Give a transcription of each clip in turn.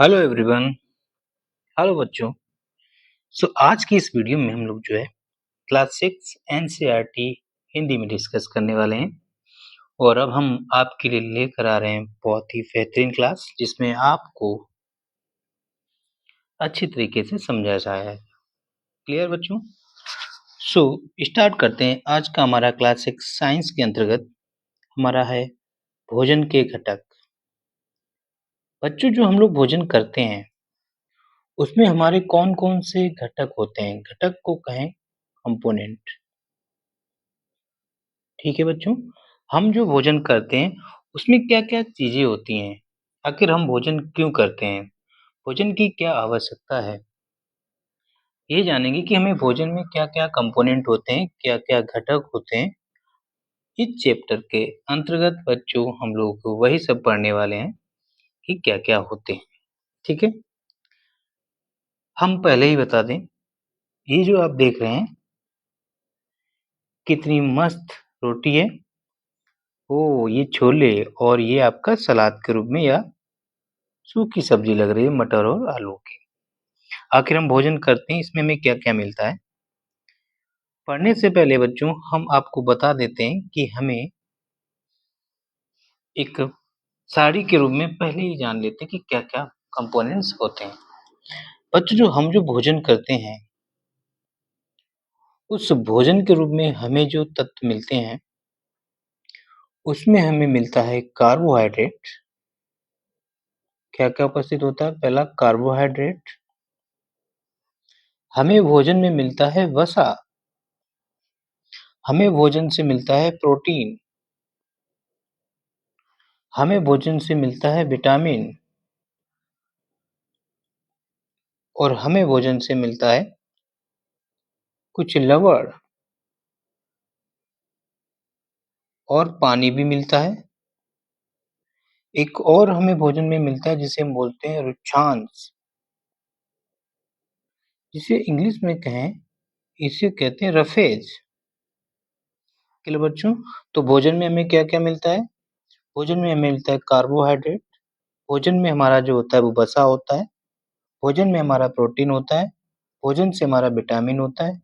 Hello everyone. Hello बच्चों। आज की इस वीडियो में हम लोग जो है क्लास 6 एनसीईआरटी हिंदी में डिस्कस करने वाले हैं। और अब हम आपके लिए लेकर आ रहे हैं बहुत ही बेहतरीन क्लास जिसमें आपको अच्छी तरीके से समझाया जाएगा। क्लियर बच्चों? स्टार्ट करते हैं। आज का हमारा क्लास 6 साइंस के अंतर्गत हमारा है भोजन के घटक। बच्चों, जो हम लोग भोजन करते हैं उसमें हमारे कौन कौन से घटक होते हैं? घटक को कहें कंपोनेंट। ठीक है बच्चों, हम जो भोजन करते हैं उसमें क्या-क्या चीजें होती हैं? आखिर हम भोजन क्यों करते हैं? भोजन की क्या आवश्यकता है? ये जानेंगे कि हमें भोजन में क्या-क्या कंपोनेंट होते हैं, क्या-क्या घटक होते हैं। इस चैप्टर के अंतर्गत बच्चों हम लोग वही सब पढ़ने वाले हैं कि क्या-क्या होते हैं। ठीक है? हम पहले ही बता दें, ये जो आप देख रहे हैं कितनी मस्त रोटी है। ओह! ये छोले और ये आपका सलाद के रूप में या सूखी सब्जी लग रही है मटर और आलू की। आखिर हम भोजन करते हैं इसमें हमें क्या-क्या मिलता है? पढ़ने से पहले बच्चों हम आपको बता देते हैं कि हमें एक सारणी के रूप में पहले ही जान लेते हैं कि क्या-क्या कंपोनेंट्स होते हैं। बच्चों, जो भोजन करते हैं उस भोजन के रूप में हमें जो तत्व मिलते हैं उसमें हमें मिलता है कार्बोहाइड्रेट। क्या-क्या उपस्थित होता है? पहला कार्बोहाइड्रेट। हमें भोजन में मिलता है वसा। हमें भोजन से मिलता है प्रोटीन। हमें भोजन से मिलता है विटामिन। और हमें भोजन से मिलता है कुछ लवण और पानी भी मिलता है। एक और हमें भोजन में मिलता है जिसे हम बोलते हैं रुक्षांश। जिसे इंग्लिश में कहें, इसे कहते हैं रफेज। चलो बच्चों, तो भोजन में हमें क्या-क्या मिलता है? भोजन में हमें मिलता है कार्बोहाइड्रेट। भोजन में हमारा जो होता है वो वसा होता है। भोजन में हमारा प्रोटीन होता है। भोजन से हमारा विटामिन होता है।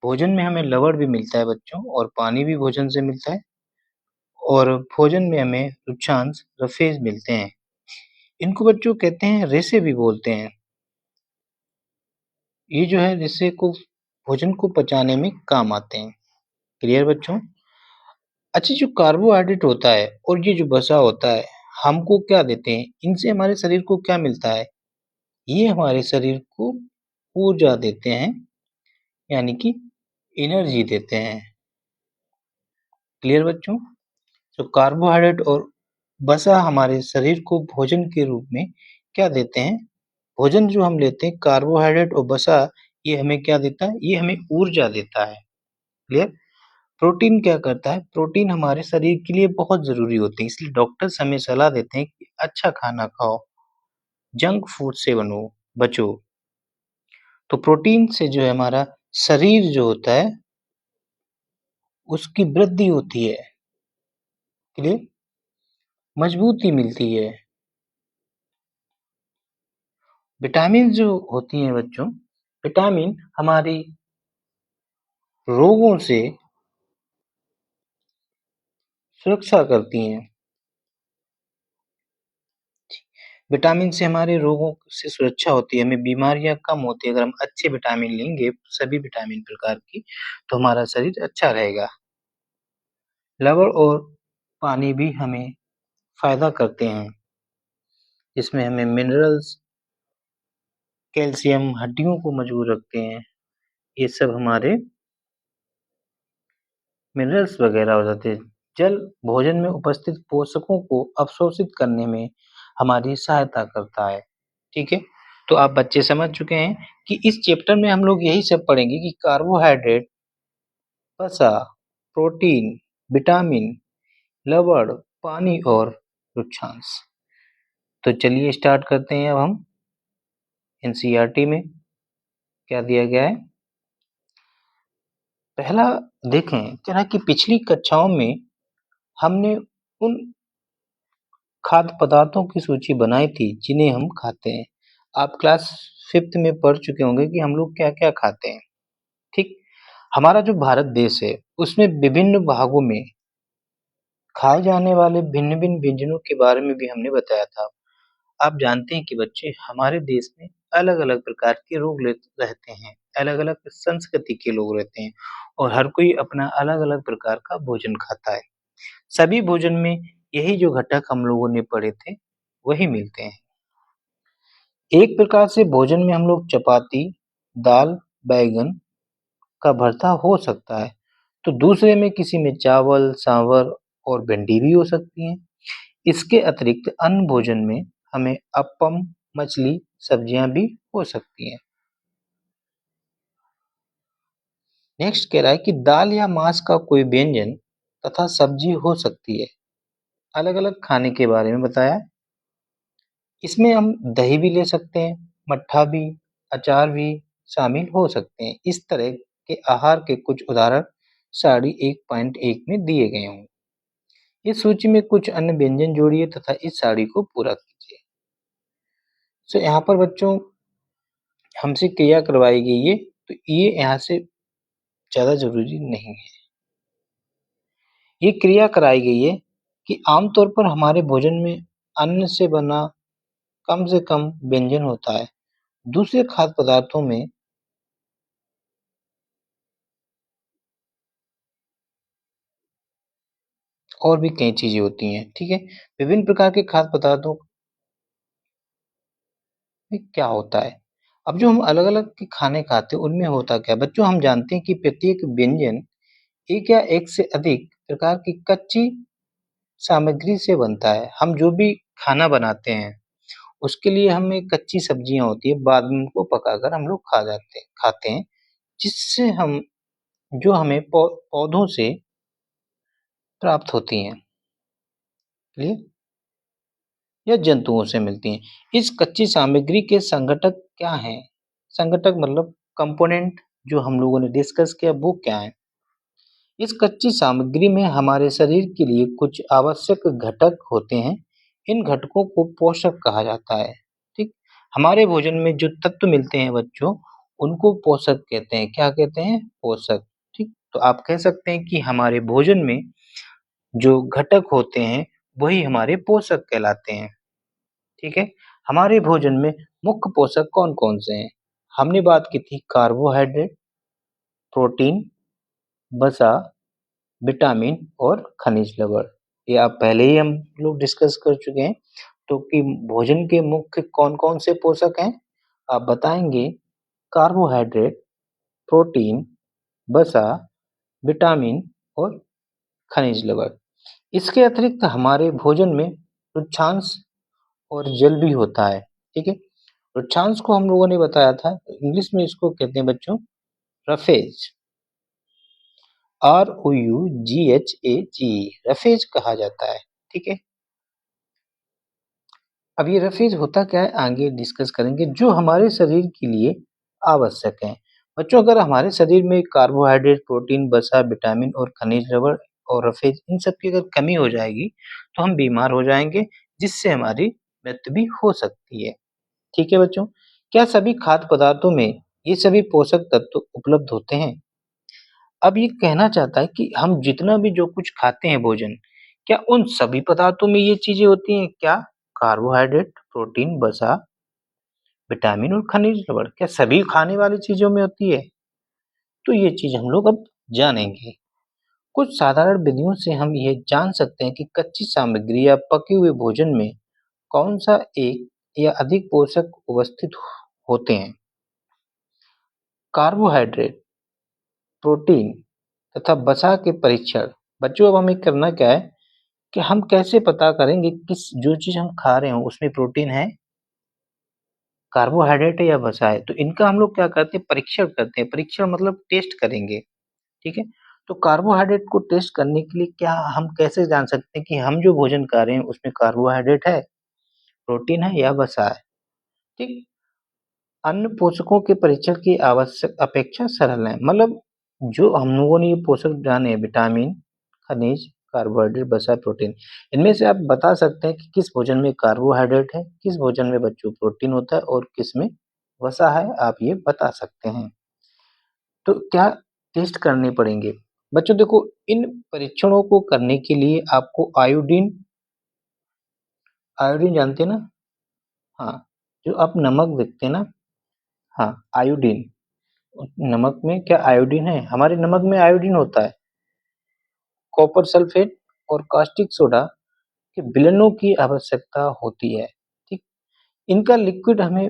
भोजन में हमें लवण भी मिलता है बच्चों, और पानी भी भोजन से मिलता है। और भोजन में हमें रुक्षांश रफेज मिलते हैं। इनको बच्चों कहते हैं, रेशे भी बोलते हैं। ये जो है रेशे को भोजन को पचाने में काम आते हैं। क्लियर बच्चों? अच्छा, जो कार्बोहाइड्रेट होता है और ये जो वसा होता है हमको क्या देते हैं? इनसे हमारे शरीर को क्या मिलता है? ये हमारे शरीर को ऊर्जा देते हैं, यानी कि एनर्जी देते हैं। क्लियर बच्चों? तो कार्बोहाइड्रेट और वसा हमारे शरीर को भोजन के रूप में क्या देते हैं? भोजन जो हम लेते हैं कार्बोहाइड्रेट और वसा, ये हमें क्या देता है? ये हमें ऊर्जा देता है। क्लियर? प्रोटीन क्या करता है? प्रोटीन हमारे शरीर के लिए बहुत ज़रूरी होते हैं, इसलिए डॉक्टर्स हमें सलाह देते हैं कि अच्छा खाना खाओ, जंक फूड से बचो। तो प्रोटीन से जो है हमारा शरीर जो होता है, उसकी वृद्धि होती है। क्लियर? मजबूती मिलती है। विटामिन जो होती हैं बच्चों, विटामिन हमारी रोगों से सुरक्षा करती हैं। विटामिन से हमारे रोगों से सुरक्षा होती है, हमें बीमारियाँ कम होती हैं। अगर हम अच्छे विटामिन लेंगे, सभी विटामिन प्रकार की, तो हमारा शरीर अच्छा रहेगा। लवण और पानी भी हमें फ़ायदा करते हैं। इसमें हमें मिनरल्स, कैल्शियम हड्डियों को मजबूत रखते हैं। ये सब हमारे मिनरल्स वगैरह हो जाते हैं। जल भोजन में उपस्थित पोषकों को अवशोषित करने में हमारी सहायता करता है। ठीक है? तो आप बच्चे समझ चुके हैं कि इस चैप्टर में हम लोग यही सब पढ़ेंगे कि कार्बोहाइड्रेट, वसा, प्रोटीन, विटामिन, लवण, पानी और रुक्षांश। तो चलिए स्टार्ट करते हैं अब हम। एनसीईआरटी में क्या दिया गया है? पहला देखें, क्या है कि पिछली कक्षाओं में हमने उन खाद्य पदार्थों की सूची बनाई थी जिन्हें हम खाते हैं। आप क्लास 5th में पढ़ चुके होंगे कि हम लोग क्या-क्या खाते हैं, ठीक? हमारा जो भारत देश है, उसमें विभिन्न भागों में खाए जाने वाले भिन्न-भिन्न व्यंजनों के बारे में भी हमने बताया था। आप जानते हैं कि बच्चे हमारे देश में अलग-अलग प्रकार के लोग रहते हैं, अलग-अलग संस्कृति के लोग रहते हैं और हर कोई अपना अलग-अलग प्रकार का भोजन खाता है। सभी भोजन में यही जो घटक हम लोगों ने पढ़े थे, वही मिलते हैं। एक प्रकार से भोजन में हम लोग चपाती, दाल, बैंगन का भरता हो सकता है, तो दूसरे में किसी में चावल, सांभर और भिंडी भी हो सकती हैं। इसके अतिरिक्त अन्य भोजन में हमें अप्पम, मछली, सब्जियां भी हो सकती हैं। नेक्स्ट कह रहा है कि दाल या मांस का कोई व्यंजन तथा सब्जी हो सकती है। अलग-अलग खाने के बारे में बताया। इसमें हम दही भी ले सकते हैं, मट्ठा भी, अचार भी शामिल हो सकते हैं। इस तरह के आहार के कुछ उदाहरण सारणी 1.1 में दिए गए हों। इस सूची में कुछ अन्य व्यंजन जोड़िए तथा इस सारणी को पूरा कीजिए। यहाँ पर बच्चों हमसे क्रिया करवाई गई है, तो ये यहाँ से ज़्यादा ज़रूरी नहीं है। ये क्रिया कराई गई है कि आमतौर पर हमारे भोजन में अन्न से बना कम से कम व्यंजन होता है। दूसरे खाद्य पदार्थों में और भी कई चीज़ें होती हैं, ठीक है? विभिन्न प्रकार के खाद्य पदार्थों में क्या होता है? अब जो हम अलग-अलग के खाने खाते हैं, उनमें होता क्या है? बच्चों हम जानते हैं कि प्रत्येक व्यंजन एक या एक से अधिक प्रकार की कच्ची सामग्री से बनता है। हम जो भी खाना बनाते हैं, उसके लिए हमें कच्ची सब्जियाँ होती हैं, बाद में उनको पकाकर हम लोग खाते हैं, जिससे हम जो हमें पौधों से प्राप्त होती हैं, क्लियर? या जंतुओं से मिलती हैं। इस कच्ची सामग्री के संघटक क्या हैं? संघटक मतलब कंपोनेंट जो हम लोगों ने डिस्कस किया वो क्या है? इस कच्ची सामग्री में हमारे शरीर के लिए कुछ आवश्यक घटक होते हैं। इन घटकों को पोषक कहा जाता है, ठीक? हमारे भोजन में जो तत्व मिलते हैं बच्चों, उनको पोषक कहते हैं। क्या कहते हैं? पोषक, ठीक? तो आप कह सकते हैं कि हमारे भोजन में जो घटक होते हैं, वही हमारे पोषक कहलाते हैं। ठीक है? हमारे भोजन में मुख्य पोषक कौन-कौन से हैं? हमने बात की थी कार्बोहाइड्रेट, प्रोटीन, वसा, विटामिन और खनिज लवण। ये आप पहले ही हम लोग डिस्कस कर चुके हैं। तो कि भोजन के मुख्य कौन-कौन से पोषक हैं? आप बताएँगे कार्बोहाइड्रेट, प्रोटीन, वसा, विटामिन और खनिज लवण। इसके अतिरिक्त हमारे भोजन में उच्चांश और जल भी होता है, ठीक है? वृक्षांश को हम लोगों ने बताया था, इंग्लिश में इसको कहते हैं बच्चों रफेज, ROUGHAG, रफेज कहा जाता है, ठीक है? अब ये रफेज होता क्या है आगे डिस्कस करेंगे, जो हमारे शरीर के लिए आवश्यक है। बच्चों अगर हमारे शरीर में कार्बोहाइड्रेट, प्रोटीन, वसा, विटामिन और खनिज लवण और रफेज इन सब की अगर कमी हो जाएगी, तो हम बीमार हो जाएँगे, जिससे हमारी मृत्यु भी हो सकती है। ठीक है बच्चों, क्या सभी खाद्य पदार्थों में ये सभी पोषक तत्व उपलब्ध होते हैं? अब ये कहना चाहता है कि हम जितना भी जो कुछ खाते हैं भोजन, क्या उन सभी पदार्थों में ये चीज़ें होती हैं क्या? कार्बोहाइड्रेट, प्रोटीन, वसा, विटामिन और खनिज लवण क्या सभी खाने वाली चीज़ों में होती है? तो ये चीज़ हम लोग अब जानेंगे। कुछ साधारण विधियों से हम ये जान सकते हैं कि कच्ची सामग्री या पके हुए भोजन में कौन-सा एक या अधिक पोषक उपस्थित होते हैं। कार्बोहाइड्रेट, प्रोटीन तथा वसा के परीक्षण। बच्चों अब हमें करना क्या है कि हम कैसे पता करेंगे किस जो चीज़ हम खा रहे हो उसमें प्रोटीन है, कार्बोहाइड्रेट है या वसा है। तो इनका हम लोग क्या करते हैं परीक्षण करते हैं। परीक्षण मतलब टेस्ट करेंगे, ठीक है? तो कार्बोहाइड्रेट को टेस्ट करने के लिए क्या हम कैसे जान सकते हैं कि हम जो भोजन खा रहे हैं उसमें कार्बोहाइड्रेट है, प्रोटीन है या वसा है, ठीक? अन्य पोषकों के परीक्षण की आवश्यक अपेक्षा सरल है। मतलब जो हम लोगों ने ये पोषक जाने विटामिन, खनिज, कार्बोहाइड्रेट, वसा, प्रोटीन। इनमें से आप बता सकते हैं कि किस भोजन में कार्बोहाइड्रेट है, किस भोजन में बच्चों प्रोटीन होता है और किस में वसा है, आप ये बता सकते हैं। तो क्या टेस्ट करने पड़ेंगे? बच्चों देखो, इन परीक्षणों को करने के लिए आपको आयोडीन आयोडीन जानते हैं ना? हाँ, जो आप नमक देखते हैं ना? हाँ, आयोडीन। नमक में क्या आयोडीन है? हमारे नमक में आयोडीन होता है। कॉपर सल्फेट और कास्टिक सोडा के विलयनों की आवश्यकता होती है, ठीक? इनका लिक्विड हमें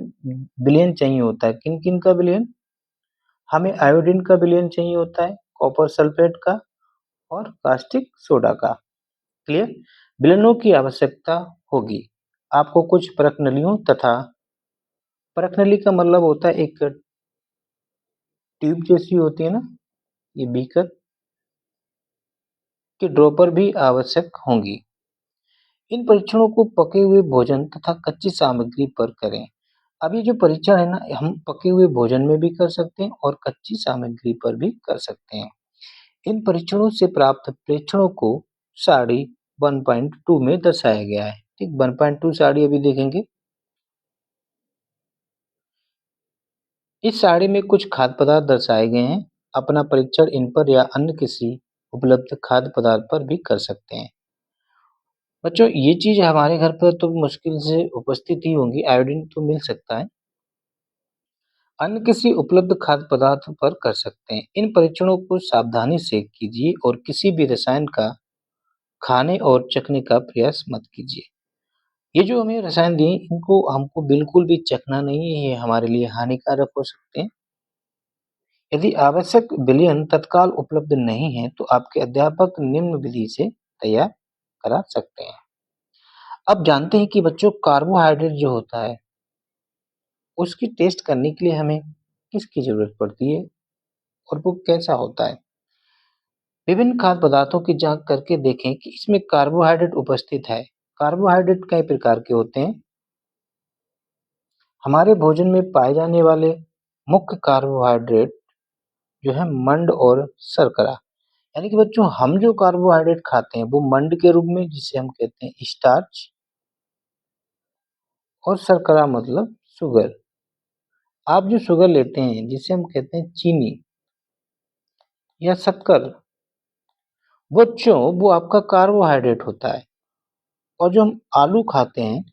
विलयन चाहिए होता है। किन-किन का विलयन? हमें आयोडीन का विलयन चाहिए होता है, कॉपर सल्फेट का और कास्टिक सोडा का। क्लियर? विलयनों की आवश्यकता होगी। आपको कुछ परखनलियों तथा परखनली का मतलब होता है एक ट्यूब जैसी होती है ना, ये बीकर के ड्रॉपर भी आवश्यक होंगी। इन परीक्षणों को पके हुए भोजन तथा कच्ची सामग्री पर करें। अब ये जो परीक्षण है ना, हम पके हुए भोजन में भी कर सकते हैं और कच्ची सामग्री पर भी कर सकते हैं। इन परीक्षणों से प्राप्त प्रेक्षणों को सारणी 1.2 में दर्शाया गया है। ठीक, 1.2 सारणी अभी देखेंगे। इस सारणी में कुछ खाद्य पदार्थ दर्शाए गए हैं। अपना परीक्षण इन पर या अन्य किसी उपलब्ध खाद्य पदार्थ पर भी कर सकते हैं। बच्चों, ये चीज हमारे घर पर तो मुश्किल से उपस्थित ही होंगी, आयोडीन तो मिल सकता है, अन्य किसी उपलब्ध खाद्य पदार्थ पर कर सकते हैं। इन परीक्षणों को सावधानी से कीजिए और किसी भी रसायन का खाने और चखने का प्रयास मत कीजिए। ये जो हमें रसायन दिए, इनको हमको बिल्कुल भी चखना नहीं है, ये हमारे लिए हानिकारक हो सकते हैं। यदि आवश्यक विलयन तत्काल उपलब्ध नहीं है, तो आपके अध्यापक निम्न विधि से तैयार करा सकते हैं। अब जानते हैं कि बच्चों, कार्बोहाइड्रेट जो होता है, उसकी टेस्ट करने के लिए हमें किसकी जरूरत पड़ती है और वो कैसा होता है। विभिन्न खाद्य पदार्थों की जांच करके देखें कि इसमें कार्बोहाइड्रेट उपस्थित है। कार्बोहाइड्रेट कई प्रकार के होते हैं। हमारे भोजन में पाए जाने वाले मुख्य कार्बोहाइड्रेट जो है मंड और शर्करा। यानी कि बच्चों, हम जो कार्बोहाइड्रेट खाते हैं वो मंड के रूप में, जिसे हम कहते हैं स्टार्च, और शर्करा मतलब शुगर। आप जो शुगर लेते हैं, जिसे हम कहते हैं चीनी या शक्कर, बच्चों वो आपका कार्बोहाइड्रेट होता है। और जो हम आलू खाते हैं,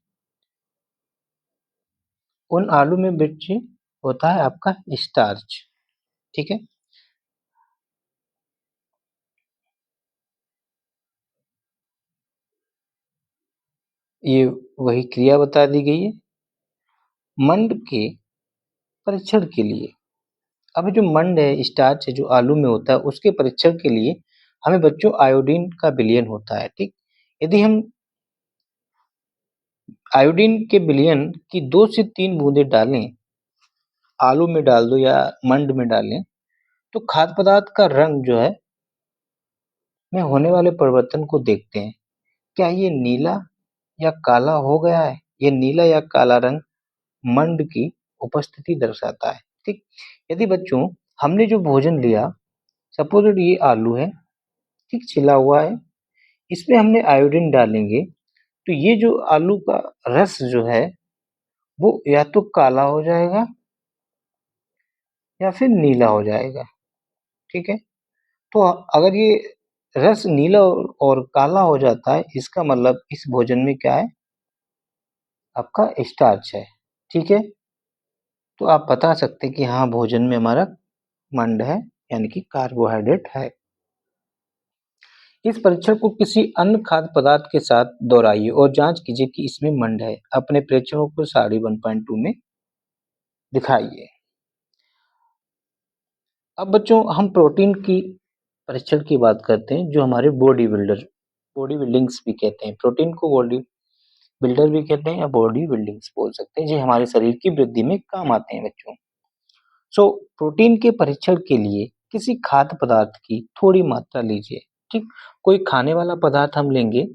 उन आलू में बच्चे होता है आपका स्टार्च। ठीक है, ये वही क्रिया बता दी गई है मंड के परीक्षण के लिए। अब जो मंड है, स्टार्च है, जो आलू में होता है, उसके परीक्षण के लिए हमें बच्चों आयोडीन का विलयन होता है। ठीक, यदि हम आयोडीन के विलयन की 2 से 3 बूंदे डालें, आलू में डाल दो या मंड में डालें, तो खाद्य पदार्थ का रंग जो है में होने वाले परिवर्तन को देखते हैं। क्या ये नीला या काला हो गया है? ये नीला या काला रंग मंड की उपस्थिति दर्शाता है। ठीक, यदि बच्चों हमने जो भोजन लिया, सपोज ये आलू है, ठीक, छिला हुआ है, इसमें हमने आयोडीन डालेंगे, तो ये जो आलू का रस जो है वो या तो काला हो जाएगा या फिर नीला हो जाएगा। ठीक है, तो अगर ये रस नीला और काला हो जाता है, इसका मतलब इस भोजन में क्या है, आपका स्टार्च है। ठीक है, तो आप बता सकते हैं कि हाँ, भोजन में हमारा मंड है, यानी कि कार्बोहाइड्रेट है। इस परीक्षण को किसी अन्य खाद्य पदार्थ के साथ दोहराइए और जांच कीजिए कि इसमें मंड है। अपने प्रेक्षकों को सारणी 1.2 में दिखाइए। अब बच्चों, हम प्रोटीन की परीक्षण की बात करते हैं, जो हमारे बॉडी बिल्डिंग्स भी कहते हैं। प्रोटीन को बॉडी बिल्डर भी कहते हैं या बॉडी बिल्डिंग्स बोल सकते हैं, जो हमारे शरीर की वृद्धि में काम आते हैं बच्चों। सो प्रोटीन के परीक्षण के लिए किसी खाद्य पदार्थ की थोड़ी मात्रा लीजिए। ठीक, कोई खाने वाला पदार्थ हम लेंगे,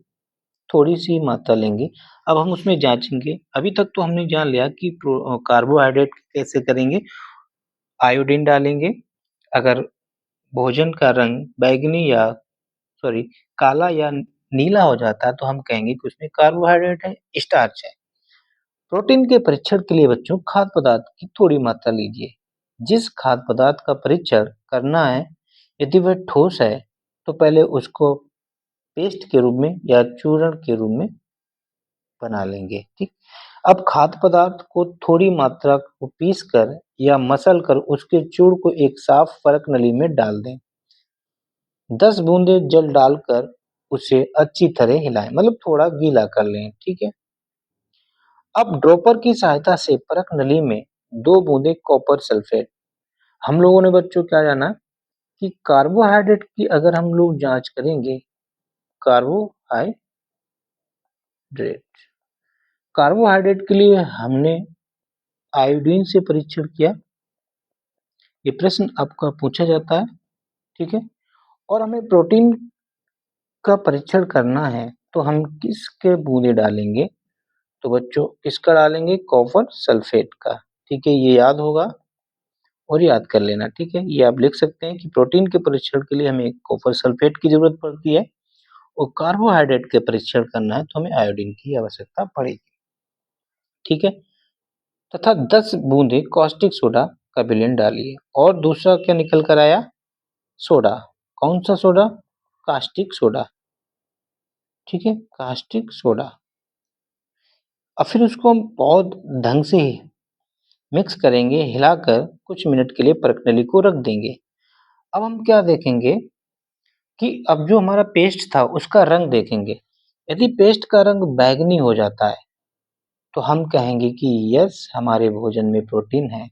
थोड़ी सी मात्रा लेंगे। अब हम उसमें जांचेंगे। अभी तक तो हमने जान लिया कि कार्बोहाइड्रेट कैसे करेंगे, आयोडीन डालेंगे। अगर भोजन का रंग बैंगनी या सॉरी काला या नीला हो जाता है तो हम कहेंगे कि उसमें कार्बोहाइड्रेट है, स्टार्च है। प्रोटीन के परीक्षण के लिए बच्चों खाद्य पदार्थ की थोड़ी मात्रा लीजिए। जिस खाद्य पदार्थ का परीक्षण करना है, यदि वह ठोस है तो पहले उसको पेस्ट के रूप में या चूर्ण के रूप में बना लेंगे। ठीक, अब खाद्य पदार्थ को थोड़ी मात्रा को पीस कर या मसल कर उसके चूर्ण को एक साफ फर्क नली में डाल दें। 10 बूंदे जल डालकर उसे अच्छी तरह हिलाएं, मतलब थोड़ा गीला कर लें। ठीक है, अब ड्रॉपर की सहायता से परख नली में 2 बूंदे कॉपर सल्फेट। हम लोगों ने बच्चों क्या जाना कि कार्बोहाइड्रेट की अगर हम लोग जांच करेंगे, कार्बोहाइड्रेट कार्बोहाइड्रेट के लिए हमने आयोडीन से परीक्षण किया। ये प्रश्न आपका पूछा जाता है। ठीक है, और हमें प्रोटीन का परीक्षण करना है तो हम किसके बूंदे डालेंगे, तो बच्चों किसका डालेंगे, कॉपर सल्फेट का। ठीक है, ये याद होगा और याद कर लेना। ठीक है, ये आप लिख सकते हैं कि प्रोटीन के परीक्षण के लिए हमें कॉपर सल्फेट की जरूरत पड़ती है और कार्बोहाइड्रेट के परीक्षण करना है तो हमें आयोडीन की आवश्यकता पड़ेगी। ठीक है, तथा 10 बूंदे कॉस्टिक सोडा का विलयन डालिए। और दूसरा क्या निकल कर आया, सोडा। कौन सा सोडा, कास्टिक सोडा। ठीक है, कास्टिक सोडा। और फिर उसको हम बहुत ढंग से मिक्स करेंगे, हिलाकर कुछ मिनट के लिए परख नली को रख देंगे। अब हम क्या देखेंगे कि अब जो हमारा पेस्ट था उसका रंग देखेंगे। यदि पेस्ट का रंग बैंगनी हो जाता है तो हम कहेंगे कि यस, हमारे भोजन में प्रोटीन है।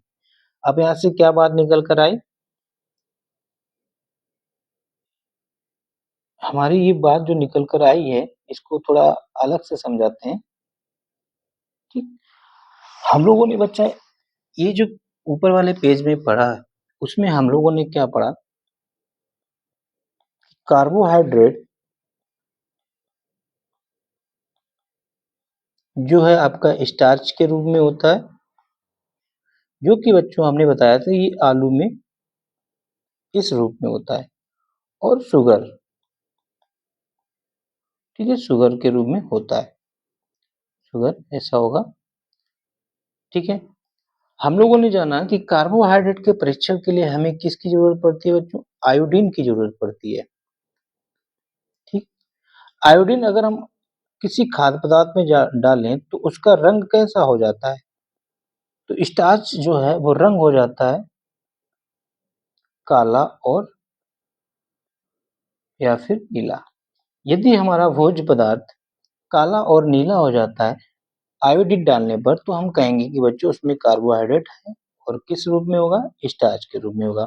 अब यहाँ से क्या बात निकल कर आई, हमारी ये बात जो निकल कर आई है इसको थोड़ा अलग से समझाते हैं। ठीक, हम लोगों ने बच्चा ये जो ऊपर वाले पेज में पढ़ा है उसमें हम लोगों ने क्या पढ़ा, कार्बोहाइड्रेट जो है आपका स्टार्च के रूप में होता है, जो कि बच्चों हमने बताया था ये आलू में इस रूप में होता है। और शुगर, ठीक है, शुगर के रूप में होता है, शुगर ऐसा होगा। ठीक है, हम लोगों ने जाना कि कार्बोहाइड्रेट के परीक्षण के लिए हमें किसकी जरूरत पड़ती है बच्चों, आयोडीन की जरूरत पड़ती है। ठीक, आयोडीन अगर हम किसी खाद्य पदार्थ में डालें तो उसका रंग कैसा हो जाता है, तो स्टार्च जो है वो रंग हो जाता है काला और या फिर नीला। यदि हमारा भोज्य पदार्थ काला और नीला हो जाता है आयोडीन डालने पर तो हम कहेंगे कि बच्चों उसमें कार्बोहाइड्रेट है और किस रूप में होगा, स्टार्च के रूप में होगा।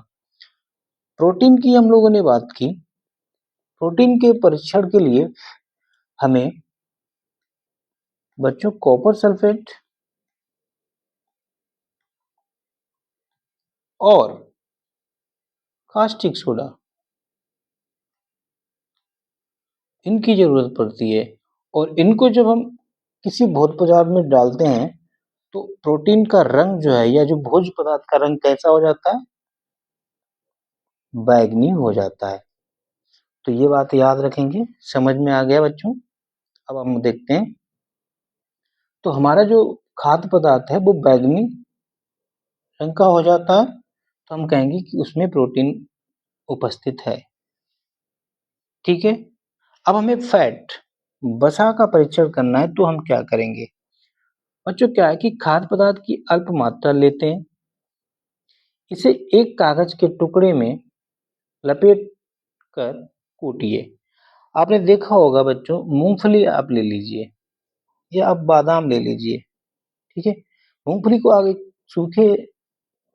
प्रोटीन की हम लोगों ने बात की। प्रोटीन के परीक्षण के लिए हमें बच्चों कॉपर सल्फेट और कास्टिक सोडा इनकी जरूरत पड़ती है। और इनको जब हम किसी भोज्य पदार्थ में डालते हैं तो प्रोटीन का रंग जो है या जो भोज्य पदार्थ का रंग कैसा हो जाता है, बैंगनी हो जाता है। तो ये बात याद रखेंगे, समझ में आ गया बच्चों। अब हम देखते हैं, तो हमारा जो खाद्य पदार्थ है वो बैंगनी रंग का हो जाता है तो हम कहेंगे कि उसमें प्रोटीन उपस्थित है। ठीक है, अब हमें फैट वसा का परीक्षण करना है तो हम क्या करेंगे बच्चों, क्या है कि खाद्य पदार्थ की अल्प मात्रा लेते हैं, इसे एक कागज के टुकड़े में लपेट कर कूटिए। आपने देखा होगा बच्चों, मूंगफली आप ले लीजिए या आप बादाम ले लीजिए। ठीक है, मूंगफली को आगे सूखे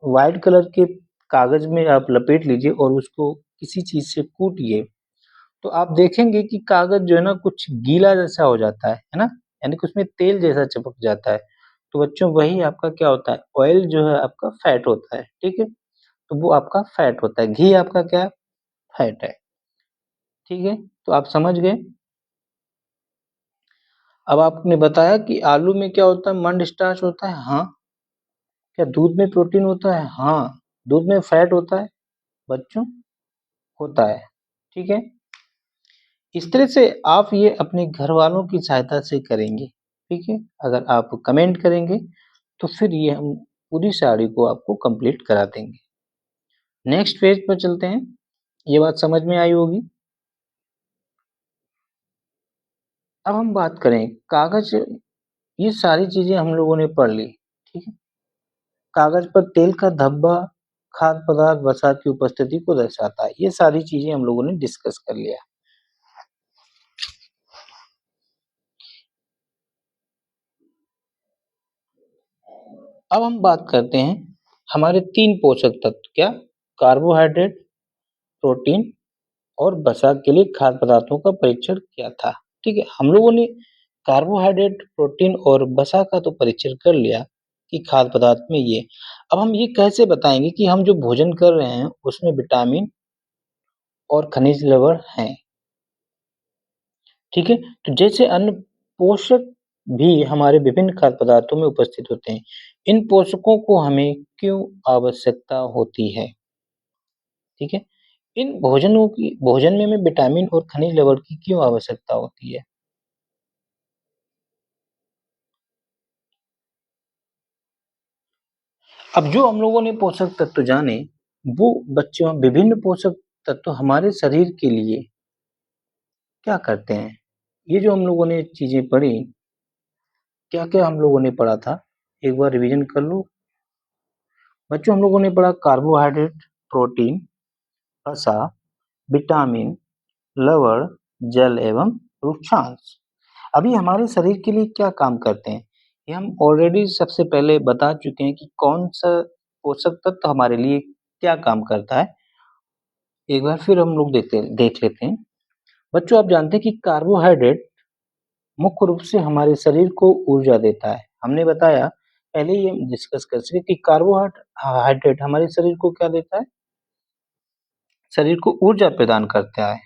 व्हाइट कलर के कागज में आप लपेट लीजिए और उसको किसी चीज से कूटिए तो आप देखेंगे कि कागज जो है ना कुछ गीला जैसा हो जाता है ना, यानी कि उसमें तेल जैसा चिपक जाता है। तो बच्चों वही आपका क्या होता है, ऑयल जो है आपका फैट होता है। ठीक है, तो वो आपका फैट होता है, घी आपका क्या है, फैट है। ठीक है, तो आप समझ गए। अब आपने बताया कि आलू में क्या होता है, मंड स्टार्च होता है। हाँ, क्या दूध में प्रोटीन होता है, हाँ। दूध में फैट होता है बच्चों, होता है। ठीक है, इस तरह से आप ये अपने घर वालों की सहायता से करेंगे, ठीक है? अगर आप कमेंट करेंगे तो फिर ये हम पूरी साड़ी को आपको कंप्लीट करा देंगे। नेक्स्ट पेज पर चलते हैं। ये बात समझ में आई होगी। अब हम बात करें कागज, ये सारी चीजें हम लोगों ने पढ़ ली, ठीक है? कागज पर तेल का धब्बा खाद्य पदार्थ वसा की उपस्थिति को दर्शाता है। ये सारी चीजें हम लोगों ने डिस्कस कर लिया। अब हम बात करते हैं हमारे 3 पोषक तत्व, क्या? कार्बोहाइड्रेट, प्रोटीन और वसा के लिए खाद्य पदार्थों का परीक्षण किया था। ठीक है, हम लोगों ने कार्बोहाइड्रेट, प्रोटीन और वसा का तो परीक्षण कर लिया कि खाद्य पदार्थ में ये। अब हम ये कैसे बताएंगे कि हम जो भोजन कर रहे हैं उसमें विटामिन और खनिज लवण हैं। ठीक है, तो जैसे अन्य पोषक भी हमारे विभिन्न खाद्य पदार्थों में उपस्थित होते हैं। इन पोषकों को हमें क्यों आवश्यकता होती है? ठीक है, इन भोजन में हमें विटामिन और खनिज लवण की क्यों आवश्यकता होती है? अब जो हम लोगों ने पोषक तत्व जाने, वो बच्चों विभिन्न पोषक तत्व हमारे शरीर के लिए क्या करते हैं? ये जो हम लोगों ने चीजें पढ़ी, क्या-क्या हम लोगों ने पढ़ा था? एक बार रिवीजन कर लो। बच्चों हम लोगों ने पढ़ा कार्बोहाइड्रेट, प्रोटीन, वसा, विटामिन, लवण, जल एवं वृक्षांश। अभी हमारे शरीर के लिए क्या काम करते हैं? ये हम ऑलरेडी सबसे पहले बता चुके हैं कि कौन सा पोषक तत्व हमारे लिए क्या काम करता है। एक बार फिर हम लोग देख लेते हैं। बच्चों आप जानते हैं कि कार्बोहाइड्रेट मुख्य रूप से हमारे शरीर को ऊर्जा देता है। हमने बताया पहले ही हम डिस्कस कर चुके कि कार्बोहाइड्रेट हमारे शरीर को क्या देता है? शरीर को ऊर्जा प्रदान करता है।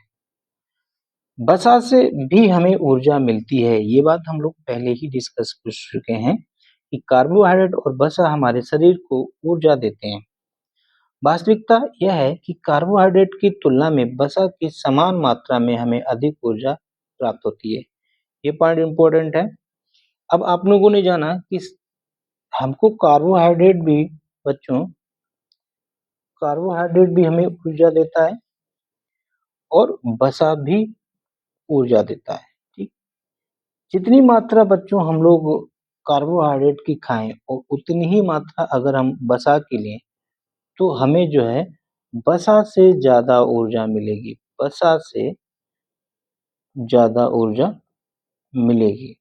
वसा से भी हमें ऊर्जा मिलती है। ये बात हम लोग पहले ही डिस्कस कर चुके हैं कि कार्बोहाइड्रेट और वसा हमारे शरीर को ऊर्जा देते हैं। वास्तविकता यह है कि कार्बोहाइड्रेट की तुलना में वसा की समान मात्रा में हमें अधिक ऊर्जा प्राप्त होती है। ये पॉइंट इम्पोर्टेंट है। अब आप लोगों ने जाना कि हमको कार्बोहाइड्रेट भी, बच्चों कार्बोहाइड्रेट भी हमें ऊर्जा देता है और वसा भी ऊर्जा देता है। ठीक, जितनी मात्रा बच्चों हम लोग कार्बोहाइड्रेट की खाएं और उतनी ही मात्रा अगर हम वसा की लें तो हमें जो है वसा से ज्यादा ऊर्जा मिलेगी। वसा से ज्यादा ऊर्जा मिलेगी,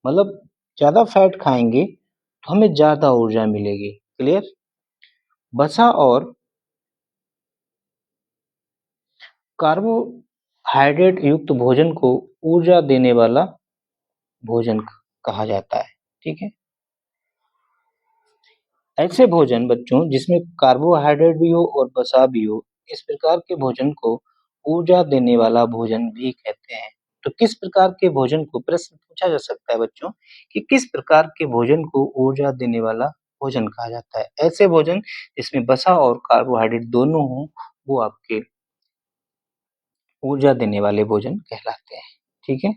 मतलब ज्यादा फैट खाएंगे तो हमें ज्यादा ऊर्जा मिलेगी। क्लियर? वसा और कार्बोहाइड्रेट युक्त भोजन को ऊर्जा देने वाला भोजन कहा जाता है। ठीक है, ऐसे भोजन बच्चों जिसमें कार्बोहाइड्रेट भी हो और वसा भी हो, इस प्रकार के भोजन को ऊर्जा देने वाला भोजन भी कहते हैं। तो किस प्रकार के भोजन को, प्रश्न पूछा जा सकता है बच्चों कि किस प्रकार के भोजन को ऊर्जा देने वाला भोजन कहा जाता है? ऐसे भोजन जिसमें वसा और कार्बोहाइड्रेट दोनों हो, वो आपके ऊर्जा देने वाले भोजन कहलाते हैं। ठीक है,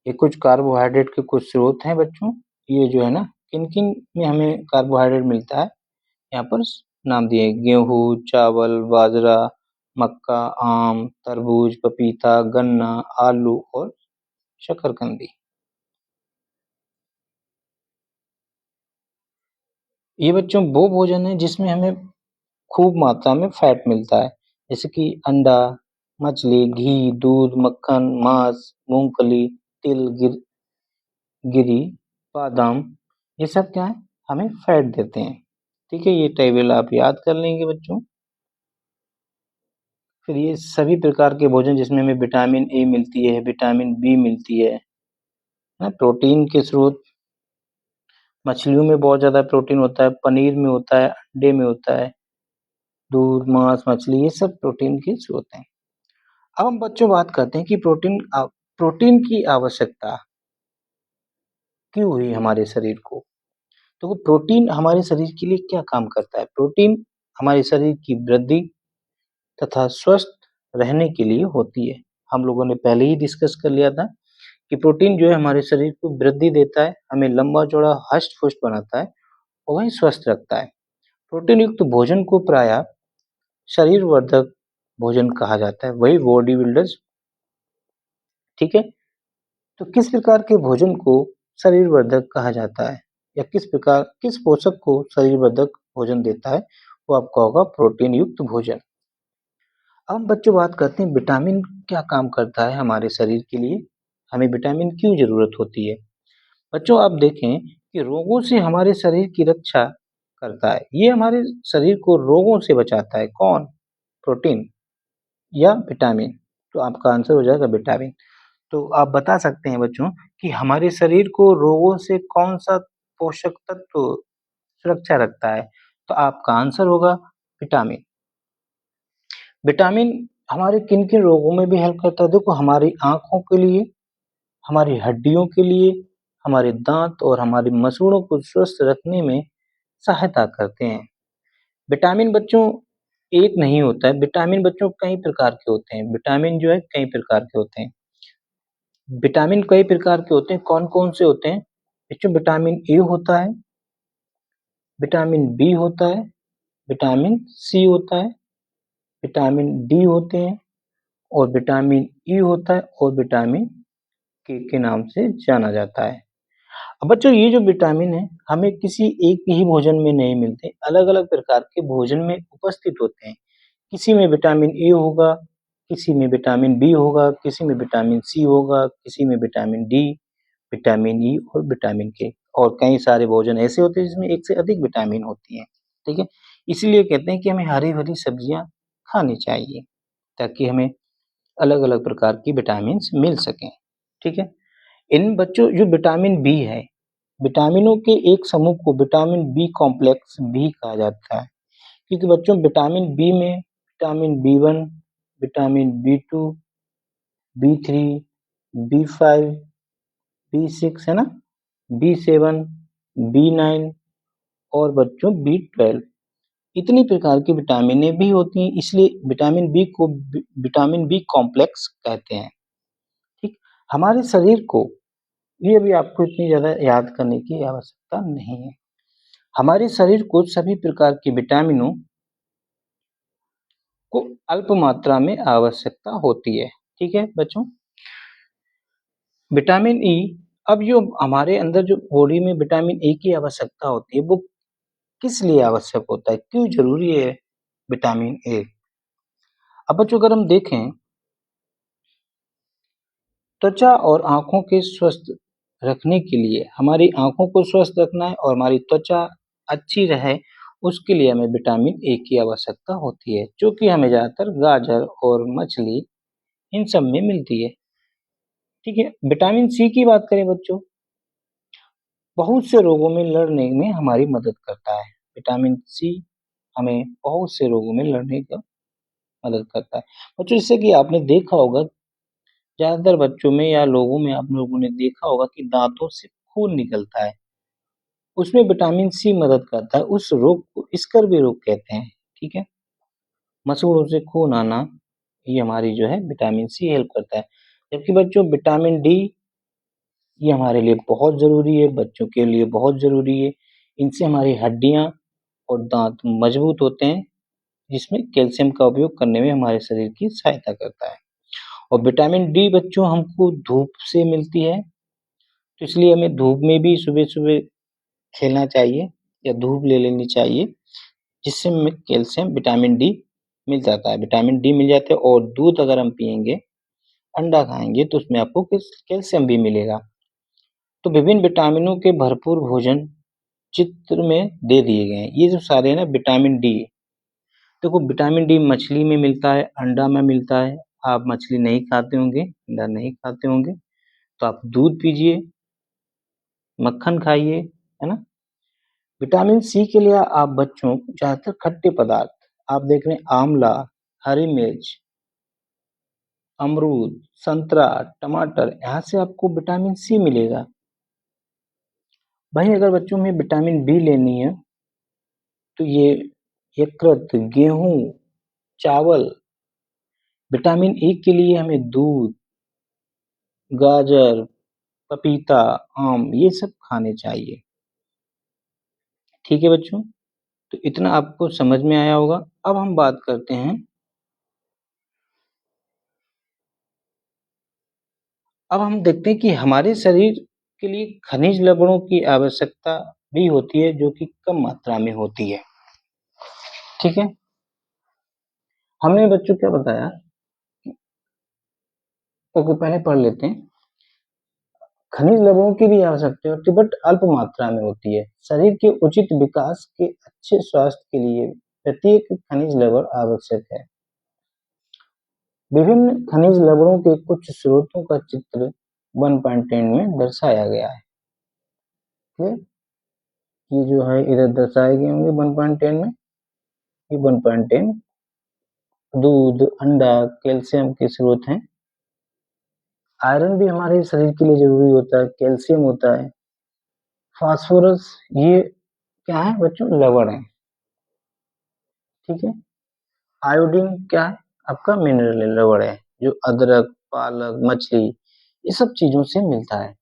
ये कुछ कार्बोहाइड्रेट के कुछ स्रोत हैं बच्चों। ये जो है ना, किन किन में हमें कार्बोहाइड्रेट मिलता है, यहाँ पर नाम दिए हैं: गेहूं, चावल, बाजरा, मक्का, आम, तरबूज, पपीता, गन्ना, आलू और शकरकंदी। ये बच्चों वो भोजन है जिसमें हमें खूब मात्रा में फैट मिलता है, जैसे कि अंडा, मछली, घी, दूध, मक्खन, मांस, मूंगफली, तिल, गिरी, बादाम, ये सब क्या है? हमें फैट देते हैं। ठीक है, ये टेबल आप याद कर लेंगे बच्चों। फिर ये सभी प्रकार के भोजन जिसमें हमें विटामिन ए मिलती है, विटामिन बी मिलती है ना, प्रोटीन के स्रोत मछलियों में बहुत ज्यादा प्रोटीन होता है, पनीर में होता है, अंडे में होता है, दूध, मांस, मछली, ये सब प्रोटीन के स्रोत हैं। अब हम बच्चों बात करते हैं कि प्रोटीन की आवश्यकता क्यों हुई हमारे शरीर को। तो वो प्रोटीन हमारे शरीर के लिए क्या काम करता है? प्रोटीन हमारे शरीर की वृद्धि तथा स्वस्थ रहने के लिए होती है। हम लोगों ने पहले ही डिस्कस कर लिया था कि प्रोटीन जो है हमारे शरीर को वृद्धि देता है, हमें लंबा-चौड़ा, हष्ट-पुष्ट बनाता है और वहीं स्वस्थ रखता है। प्रोटीन युक्त भोजन को प्रायः शरीर वर्धक भोजन कहा जाता है, वही बॉडी बिल्डर्स, ठीक है? तो किस प्रकार के भोजन को शरीर वर्धक कहा जाता है या किस पोषक को शरीर वर्धक भोजन देता है, वो आपका होगा प्रोटीन युक्त भोजन। अब हम बच्चों बात करते हैं विटामिन क्या काम करता है हमारे शरीर के लिए, हमें विटामिन क्यों जरूरत होती है। बच्चों आप देखें कि रोगों से हमारे शरीर की रक्षा करता है, ये हमारे शरीर को रोगों से बचाता है। कौन? प्रोटीन या विटामिन? तो आपका आंसर हो जाएगा विटामिन। तो आप बता सकते हैं बच्चों कि हमारे शरीर को रोगों से कौन सा पोषक तत्व सुरक्षा रखता है? तो आपका आंसर होगा विटामिन। विटामिन हमारे किन-किन रोगों में भी हेल्प करता है? देखो हमारी आँखों के लिए, हमारी हड्डियों के लिए, हमारे दाँत और हमारी मसूड़ों को स्वस्थ रखने में सहायता करते हैं। विटामिन बच्चों एक नहीं होता है, विटामिन बच्चों कई प्रकार के होते हैं। विटामिन जो है कई प्रकार के होते हैं। विटामिन कई प्रकार के होते हैं, कौन-कौन से होते हैं? बच्चों विटामिन ए होता है, विटामिन बी होता है, विटामिन सी होता है, विटामिन डी होते हैं और विटामिन ई होता है और विटामिन के नाम से जाना जाता है। अब बच्चों ये जो विटामिन है, हमें किसी एक ही भोजन में नहीं मिलते, अलग-अलग प्रकार के भोजन में उपस्थित होते हैं। किसी में विटामिन ए होगा, किसी में विटामिन बी होगा, किसी में विटामिन सी होगा, किसी में विटामिन डी, विटामिन ई और विटामिन के और कई सारे भोजन ऐसे होते हैं जिसमें एक से अधिक विटामिन होती हैं, ठीक है? इसीलिए कहते हैं कि हमें हरी-भरी सब्जियाँ खानी चाहिए, ताकि हमें अलग-अलग प्रकार की विटामिन्स मिल सकें, ठीक है? इन बच्चों जो विटामिन बी है, विटामिनों के एक समूह को विटामिन बी कॉम्प्लेक्स भी कहा जाता है, क्योंकि बच्चों विटामिन बी में vitamin B1, vitamin बी2, B3, B5, B6 है ना? बी7, बी9 और बच्चों बी12 इतनी प्रकार की विटामिनें भी होती हैं, इसलिए विटामिन बी को विटामिन बी कॉम्प्लेक्स कहते हैं, ठीक? हमारे शरीर को ये भी आपको इतनी ज़्यादा याद करने की आवश्यकता नहीं है। हमारे शरीर को सभी प्रकार के विटामिनों को अल्प मात्रा में आवश्यकता होती है, ठीक है बच्चों? विटामिन ई अब जो हमारे अंदर जो बॉडी में विटामिन ए की आवश्यकता होती है, वो किस लिए आवश्यक होता है? क्यों ज़रूरी है विटामिन ए? अब बच्चों अगर हम देखें, त्वचा और आँखों के स्वस्थ रखने के लिए हमारी आँखों को स्वस्थ रखना है और हमारी त्वचा अच्छी रहे, उसके लिए हमें विटामिन ए की आवश्यकता होती है, जो कि हमें ज़्यादातर गाजर और मछली इन सब में मिलती है, ठीक है? विटामिन सी की बात करें बच्चों, बहुत से रोगों में लड़ने में हमारी मदद करता है। विटामिन सी हमें बहुत से रोगों में लड़ने का मदद करता है। बच्चों जैसे कि आपने देखा होगा ज़्यादातर बच्चों में या लोगों में आप लोगों ने देखा होगा कि दाँतों से खून निकलता है, उसमें विटामिन सी मदद करता है, उस रोग को स्कर्वी रोग कहते हैं, ठीक है? मसूड़ों से खून आना, ये हमारी जो है विटामिन सी हेल्प करता है। जबकि बच्चों विटामिन डी ये हमारे लिए बहुत ज़रूरी है, बच्चों के लिए बहुत ज़रूरी है। इनसे हमारी हड्डियाँ और दाँत मजबूत होते हैं, जिसमें कैल्शियम का उपयोग करने में हमारे शरीर की सहायता करता है। और विटामिन डी बच्चों हमको धूप से मिलती है, तो इसलिए हमें धूप में भी सुबह-सुबह खेलना चाहिए या धूप ले लेनी चाहिए, जिससे हमें कैल्शियम, विटामिन डी मिल जाता है। विटामिन डी मिल जाता है और दूध अगर हम पिएँगे, अंडा खाएँगे तो उसमें आपको कैल्शियम भी मिलेगा। तो विभिन्न विटामिनों के भरपूर भोजन चित्र में दे दिए गए हैं। ये जो सारे हैं ना विटामिन डी, देखो विटामिन डी मछली में मिलता है, अंडा में मिलता है। आप मछली नहीं खाते होंगे, अंडा नहीं खाते होंगे, तो आप दूध पीजिए, मक्खन खाइए, है ना? विटामिन सी के लिए आप बच्चों ज़्यादातर खट्टे पदार्थ आप देख रहे हैं आंवला, हरी मिर्च, अमरूद, संतरा, टमाटर यहाँ से आपको विटामिन सी मिलेगा। वहीं अगर बच्चों में विटामिन बी लेनी है, तो ये यकृत, गेहूँ, चावल विटामिन ए के लिए हमें दूध, गाजर, पपीता, आम ये सब खाने चाहिए। ठीक है बच्चों, तो इतना आपको समझ में आया होगा। अब हम बात करते हैं, अब हम देखते हैं कि हमारे शरीर के लिए खनिज लवणों की आवश्यकता भी होती है, जो कि कम मात्रा में होती है। ठीक है, हमने बच्चों क्या बताया, ओके पहले पढ़ लेते हैं। खनिज लवणों की भी आवश्यकता होती है, बट अल्प मात्रा में होती है। शरीर के उचित विकास के अच्छे स्वास्थ्य के लिए प्रत्येक खनिज लवण आवश्यक है। विभिन्न खनिज लवणों के कुछ स्रोतों का चित्र 1.10 में दर्शाया गया है। ठीक, ये जो है इधर दर्शाए गए होंगे 1.10 में। ये 1.10 दूध, अंडा, कैल्शियम के स्रोत हैं। आयरन भी हमारे शरीर के लिए जरूरी होता है, कैल्शियम होता है, फास्फोरस, ये क्या है बच्चों, लवण है। ठीक है, आयोडीन क्या है, आपका मिनरल लवण है, जो अदरक, पालक, मछली ये सब चीजों से मिलता है।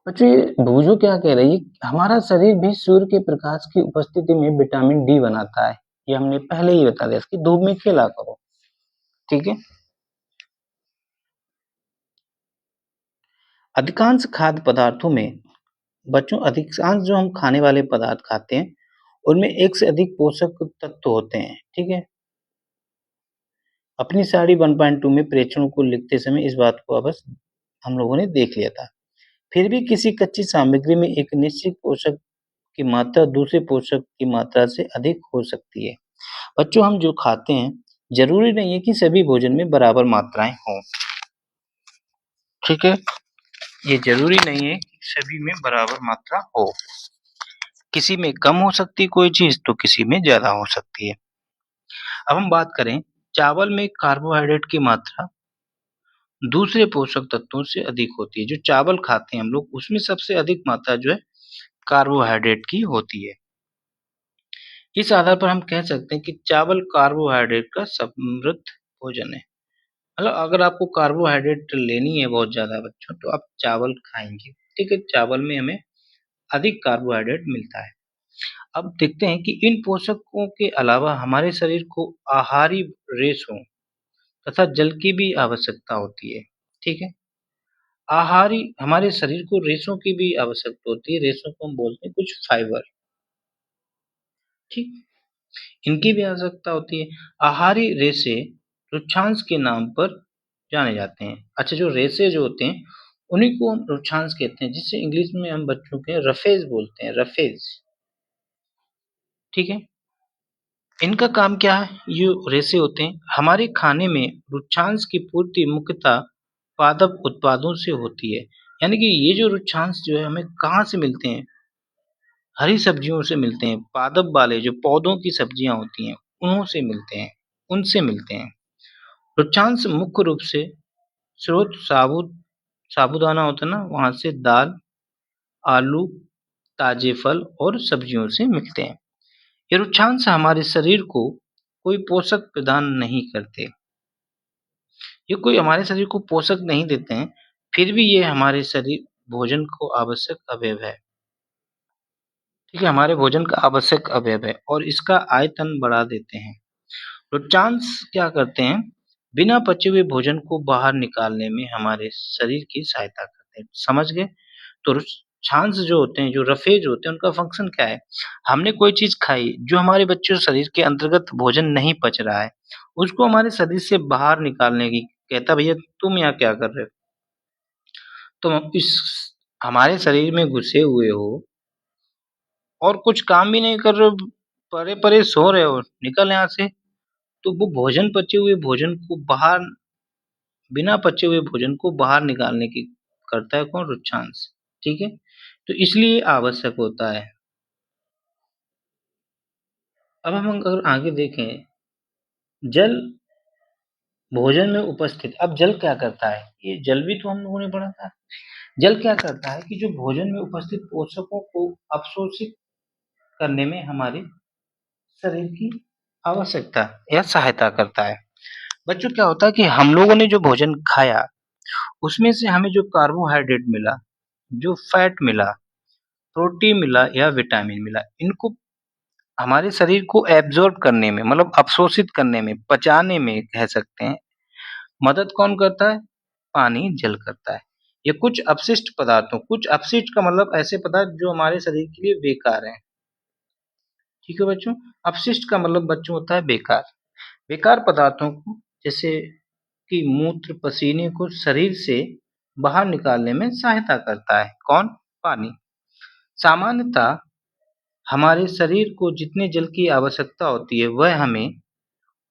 बच्चों ये बूझो क्या कह रही है, हमारा शरीर भी सूर्य के प्रकाश की उपस्थिति में विटामिन डी बनाता है। ये हमने पहले ही बता दिया, इसकी धूप में खेला करो। ठीक है, अधिकांश खाद्य पदार्थों में बच्चों, अधिकांश जो हम खाने वाले पदार्थ खाते हैं उनमें एक से अधिक पोषक तत्व होते हैं। ठीक है, अपनी साड़ी 1.2 में प्रेक्षणों को लिखते समय इस बात को अवश्य हम लोगों ने देख लिया था। फिर भी किसी कच्ची सामग्री में एक निश्चित पोषक की मात्रा दूसरे पोषक की मात्रा से अधिक हो सकती है। बच्चों हम जो खाते हैं जरूरी नहीं है कि सभी भोजन में बराबर मात्राएं हों। ठीक है, ये जरूरी नहीं है कि सभी में बराबर मात्रा हो। किसी में कम हो सकती है कोई चीज, तो किसी में ज्यादा हो सकती है। अब हम बात करें, चावल में कार्बोहाइड्रेट की मात्रा दूसरे पोषक तत्वों से अधिक होती है। जो चावल खाते हैं हम लोग, उसमें सबसे अधिक मात्रा जो है कार्बोहाइड्रेट की होती है। इस आधार पर हम कह सकते हैं कि चावल कार्बोहाइड्रेट का समृद्ध भोजन है। मतलब अगर आपको कार्बोहाइड्रेट लेनी है बहुत ज्यादा बच्चों, तो आप चावल खाएंगे। ठीक है, चावल में हमें अधिक कार्बोहाइड्रेट मिलता है। अब देखते हैं कि इन पोषकों के अलावा हमारे शरीर को आहारी रेशों तथा जल की भी आवश्यकता होती है। ठीक है, आहारी हमारे शरीर को रेशों की भी आवश्यकता होती है। रेशों को हम बोलते हैं कुछ फाइबर। ठीक, इनकी भी आवश्यकता होती है। आहारी रेशे रुक्षांश के नाम पर जाने जाते हैं। अच्छा, जो रेशे जो होते हैं उन्हीं को हम रुक्षांश कहते हैं, जिससे इंग्लिश में हम बच्चों के रफेज बोलते हैं, रफेज। ठीक है, इनका काम क्या है, ये रेशे होते हैं हमारे खाने में रुक्षांश की पूर्ति मुख्यतः पादप उत्पादों से होती है। यानी कि ये जो रुक्षांश जो है हमें कहाँ से मिलते हैं, हरी सब्जियों से मिलते हैं। पादप वाले जो पौधों की सब्जियां होती हैं उन्हों से मिलते हैं, उनसे मिलते हैं। रुक्षांश मुख्य रूप से स्रोत साबूदाना होता है ना, वहां से दाल, आलू, ताजे फल और सब्जियों से मिलते हैं। ये रुक्षांश हमारे शरीर को कोई पोषक प्रदान नहीं करते, ये कोई हमारे शरीर को पोषक नहीं देते हैं, फिर भी ये हमारे शरीर भोजन को आवश्यक अवयव है। ठीक है, हमारे भोजन का आवश्यक अवयव है और इसका आयतन बढ़ा देते हैं। रुक्षांश क्या करते हैं, बिना पचे हुए भोजन को बाहर निकालने में हमारे शरीर की सहायता करते हैं। समझ गए? तो रुक्षांश जो होते हैं, जो रफेज होते हैं, उनका फंक्शन क्या है, हमने कोई चीज खाई जो हमारे बच्चों शरीर के अंतर्गत भोजन नहीं पच रहा है, उसको हमारे शरीर से बाहर निकालने की कहता, भैया तुम यहाँ क्या कर रहे हो, तुम इस हमारे शरीर में घुसे हुए हो और कुछ काम भी नहीं कर रहे हो, परे परे सो रहे हो, निकल यहाँ से। तो वो भोजन, पचे हुए भोजन को बाहर, बिना पचे हुए भोजन को बाहर निकालने की करता है कौन, रुक्षांश। ठीक है, तो इसलिए आवश्यक होता है। अब हम अगर आगे देखें, जल भोजन में उपस्थित, अब जल क्या करता है, ये जल भी तो हम लोगों ने पढ़ा था। जल क्या करता है कि जो भोजन में उपस्थित पोषकों को अवशोषित करने में हमारे शरीर की आवश्यकता या सहायता करता है। बच्चों क्या होता है कि हम लोगों ने जो भोजन खाया, उसमें से हमें जो कार्बोहाइड्रेट मिला, जो फैट मिला, प्रोटीन मिला या विटामिन मिला, इनको हमारे शरीर को एब्ज़ॉर्ब करने में मतलब अवशोषित करने में, पचाने में कह सकते हैं, मदद कौन करता है? पानी, जल करता है। ये कुछ अपशिष्ट का मतलब ऐसे पदार्थ जो हमारे शरीर के लिए बेकार हैं। ठीक है बच्चों? अपशिष्ट का मतलब बच्चों होता है बेकार। बेकार पदार्थों को जैसे कि मूत्र, पसीने को शरीर से बाहर निकालने में सहायता करता है। कौन? पानी। सामान्यतः हमारे शरीर को जितने जल की आवश्यकता होती है, वह हमें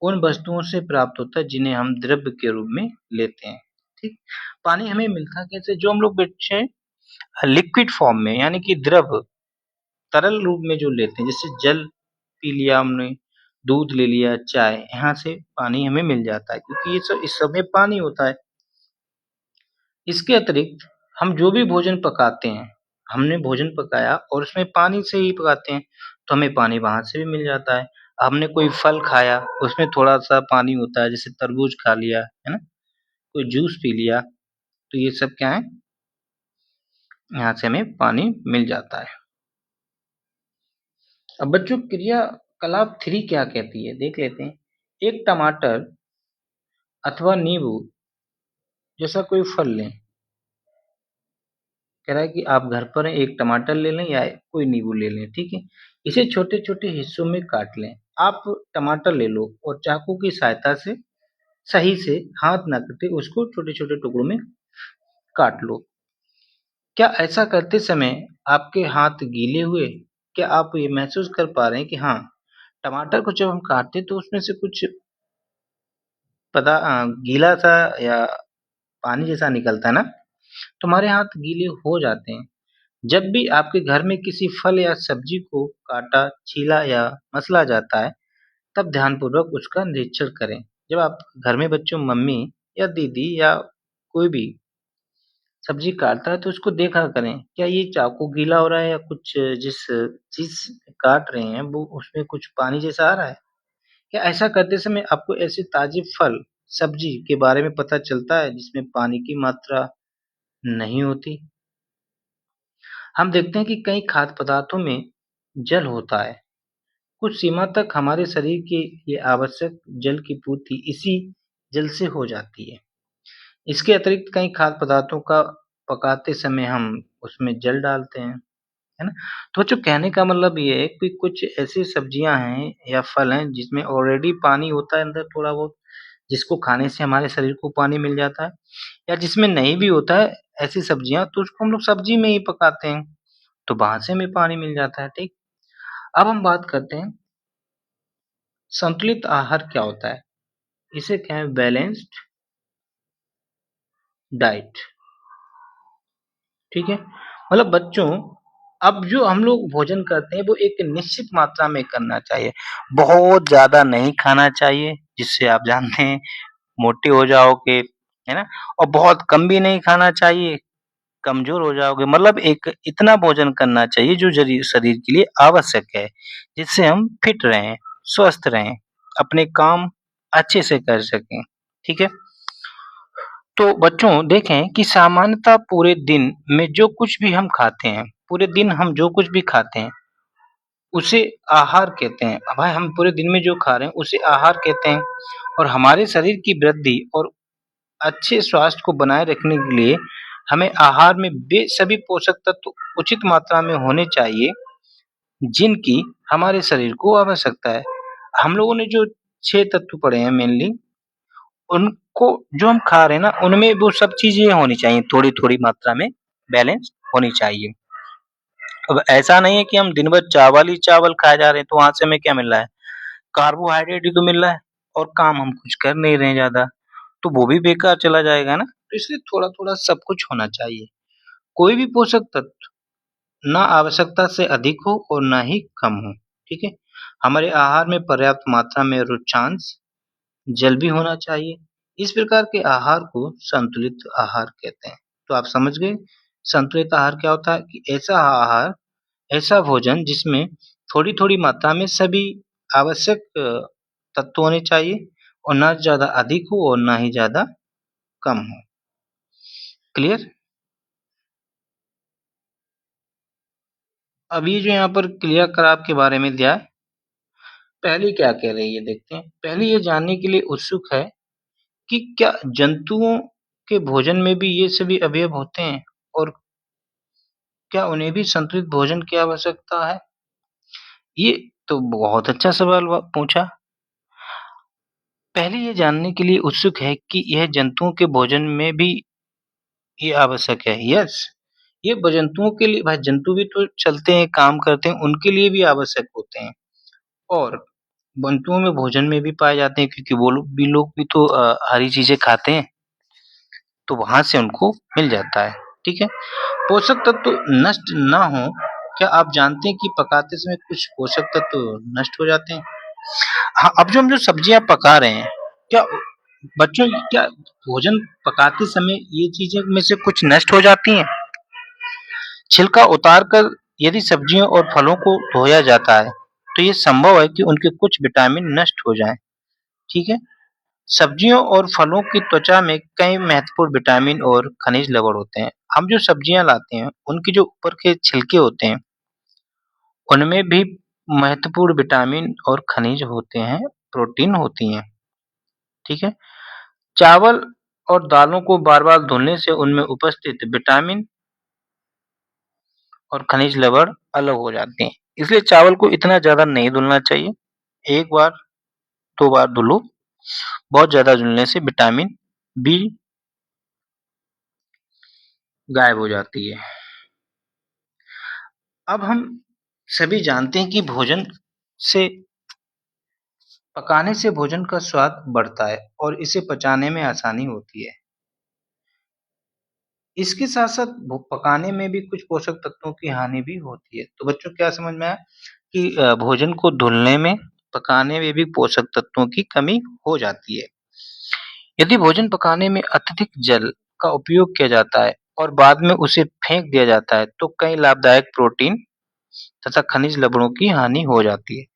उन वस्तुओं से प्राप्त होता है जिन्हें हम द्रव्य के रूप में लेते हैं। ठीक? पानी हमें मिलता कैसे? जो हम लोग बच्चे लिक्विड फॉर्म में यानी कि द्रव तरल रूप में जो लेते हैं, जैसे जल पी लिया हमने, दूध ले लिया, चाय, यहाँ से पानी हमें मिल जाता है क्योंकि ये सब इस सब में पानी होता है। इसके अतिरिक्त हम जो भी भोजन पकाते हैं, हमने भोजन पकाया और उसमें पानी से ही पकाते हैं, तो हमें पानी वहाँ से भी मिल जाता है। हमने कोई फल खाया, उसमें थोड़ा-सा पानी होता है, जैसे तरबूज खा लिया, है ना? कोई जूस पी लिया, तो ये सब क्या है? यहाँ से हमें पानी मिल जाता है। अब बच्चों क्रियाकलाप 3 क्या कहती है? देख लेते हैं। एक टमाटर अथवा नींबू जैसा कोई फल लें। कह रहा है कि आप घर पर हैं, एक टमाटर ले लें या कोई नींबू ले लें, ठीक है? इसे छोटे-छोटे हिस्सों में काट लें। आप टमाटर ले लो और चाकू की सहायता से सही से हाथ ना करते उसको छोटे-छोटे टुकड़ों में काट लो। क्या ऐसा करते समय आपके हाथ गीले हुए? क्या आप ये महसूस कर पा रहे हैं कि हाँ, टमाटर को जब हम काटते हैं तो उसमें से कुछ गीला-सा या पानी जैसा निकलता है ना? तो हमारे हाथ गीले हो जाते हैं। जब भी आपके घर में किसी फल या सब्जी को काटा, छीला या मसला जाता है, तब ध्यानपूर्वक उसका निरीक्षण करें। जब आप घर में बच्चों मम्मी या दीदी या कोई भी सब्जी काटता है तो उसको देखा करें, क्या ये चाकू गीला हो रहा है या कुछ जिस चीज़ काट रहे हैं वो उसमें कुछ पानी जैसा आ रहा है? क्या ऐसा करते समय आपको ऐसे ताज़े फल, सब्जी के बारे में पता चलता है जिसमें पानी की मात्रा नहीं होती? हम देखते हैं कि कई खाद्य पदार्थों में जल होता है। कुछ सीमा तक हमारे शरीर के लिए आवश्यक जल की पूर्ति इसी जल से हो जाती है। इसके अतिरिक्त कई खाद्य पदार्थों का पकाते समय हम उसमें जल डालते हैं, है ना? तो जो कहने का मतलब ये है कि कुछ ऐसी सब्जियाँ हैं या फल हैं जिसमें ऑलरेडी पानी होता है अंदर थोड़ा बहुत, जिसको खाने से हमारे शरीर को पानी मिल जाता है या जिसमें नहीं भी होता है ऐसी सब्जियाँ तो उसको हम लोग सब्जी में ही पकाते हैं, तो वहाँ से हमें पानी मिल जाता है, ठीक? अब हम बात करते हैं संतुलित आहार क्या होता है? इसे क्या है बैलेंस्ड डाइट, ठीक है? मतलब बच्चों अब जो हम लोग भोजन करते हैं वो एक निश्चित मात्रा में करना चाहिए। बहुत ज़्यादा नहीं खाना चाहिए जिससे आप जानते हैं मोटे हो जाओगे, है ना? और बहुत कम भी नहीं खाना चाहिए, कमज़ोर हो जाओगे। मतलब एक इतना भोजन करना चाहिए जो शरीर के लिए आवश्यक है, जिससे हम फिट रहें, स्वस्थ रहें, अपने काम अच्छे से कर सकें, ठीक है? तो बच्चों देखें कि सामान्यतः पूरे दिन में जो कुछ भी हम खाते हैं, पूरे दिन हम जो कुछ भी खाते हैं, उसे आहार कहते हैं। भाई हम पूरे दिन में जो खा रहे हैं, उसे आहार कहते हैं और हमारे शरीर की वृद्धि और अच्छे स्वास्थ्य को बनाए रखने के लिए हमें आहार में वे सभी पोषक तत्व उचित मात्रा में होने चाहिए, जिनकी हमारे शरीर को आवश्यकता है। हम लोगों ने जो 6 तत्व पढ़े हैं मेनली, उनको जो हम खा रहे हैं ना, उनमें वो सब चीज़ें होनी चाहिए, थोड़ी-थोड़ी मात्रा में बैलेंस होनी चाहिए। अब ऐसा नहीं है कि हम दिन भर चावल ही चावल खाए जा रहे हैं, तो वहाँ से हमें क्या मिल रहा है? कार्बोहाइड्रेट ही तो मिल रहा है और काम हम कुछ कर नहीं रहे हैं ज़्यादा, तो वो भी बेकार चला जाएगा ना। तो इसलिए थोड़ा-थोड़ा सब कुछ होना चाहिए। कोई भी पोषक तत्व ना आवश्यकता से अधिक हो और ना ही कम हो, ठीक है? हमारे आहार में पर्याप्त मात्रा में रुचांश जल भी होना चाहिए। इस प्रकार के आहार को संतुलित आहार कहते हैं। तो आप समझ गए संतुलित आहार क्या होता है कि ऐसा आहार, ऐसा भोजन जिसमें थोड़ी-थोड़ी मात्रा में सभी आवश्यक तत्व होने चाहिए और ना ज़्यादा अधिक हो और ना ही ज़्यादा कम हो। क्लियर? अब ये जो यहाँ पर क्रियाकलाप के बारे में दिया है, पहली क्या कह रही है देखते हैं। पहली ये जानने के लिए उत्सुक है कि क्या जंतुओं के भोजन में भी ये सभी अवयव होते हैं और क्या उन्हें भी संतुलित भोजन की आवश्यकता है? ये तो बहुत अच्छा सवाल पूछा। पहले ये जानने के लिए उत्सुक है कि यह जंतुओं के भोजन में भी ये आवश्यक है। यस, ये जंतुओं के लिए, भाई जंतु भी तो चलते हैं, काम करते हैं, उनके लिए भी आवश्यक होते हैं और जंतुओं में भोजन में भी पाए जाते हैं क्योंकि वो लोग भी तो हरी चीजें खाते हैं, तो वहां से उनको मिल जाता है। ठीक है, पोषक तत्व नष्ट ना हो, क्या आप जानते हैं कि पकाते समय कुछ पोषक तत्व नष्ट हो जाते हैं? हाँ, अब जो हम जो सब्जियां पका रहे हैं, क्या बच्चों क्या भोजन पकाते समय ये चीजें में से कुछ नष्ट हो जाती हैं? छिलका उतारकर यदि सब्जियों और फलों को धोया जाता है, तो ये संभव है कि उनके कुछ विटामिन नष्ट हो जाएं। ठीक है, सब्जियों और फलों की त्वचा में कई महत्वपूर्ण विटामिन और खनिज लवण होते हैं। हम जो सब्जियां लाते हैं, उनके जो ऊपर के छिलके होते हैं, उनमें भी महत्वपूर्ण विटामिन और खनिज होते हैं, प्रोटीन होती हैं। ठीक है, चावल और दालों को बार-बार धुलने से उनमें उपस्थित विटामिन और खनिज लवण अलग हो जाते हैं। इसलिए चावल को इतना ज़्यादा नहीं धुलना चाहिए। 1 बार, 2 बार धुलो। बहुत ज़्यादा धुलने से विटामिन बी गायब हो जाती है। अब हम सभी जानते हैं कि भोजन से पकाने से भोजन का स्वाद बढ़ता है और इसे पचाने में आसानी होती है। इसके साथ-साथ पकाने में भी कुछ पोषक तत्वों की हानि भी होती है। तो बच्चों क्या समझ में आया कि भोजन को धुलने में, पकाने में भी पोषक तत्वों की कमी हो जाती है। यदि भोजन पकाने में अत्यधिक जल का उपयोग किया जाता है और बाद में उसे फेंक दिया जाता है, तो कई लाभदायक प्रोटीन तथा खनिज लवणों की हानि हो जाती है।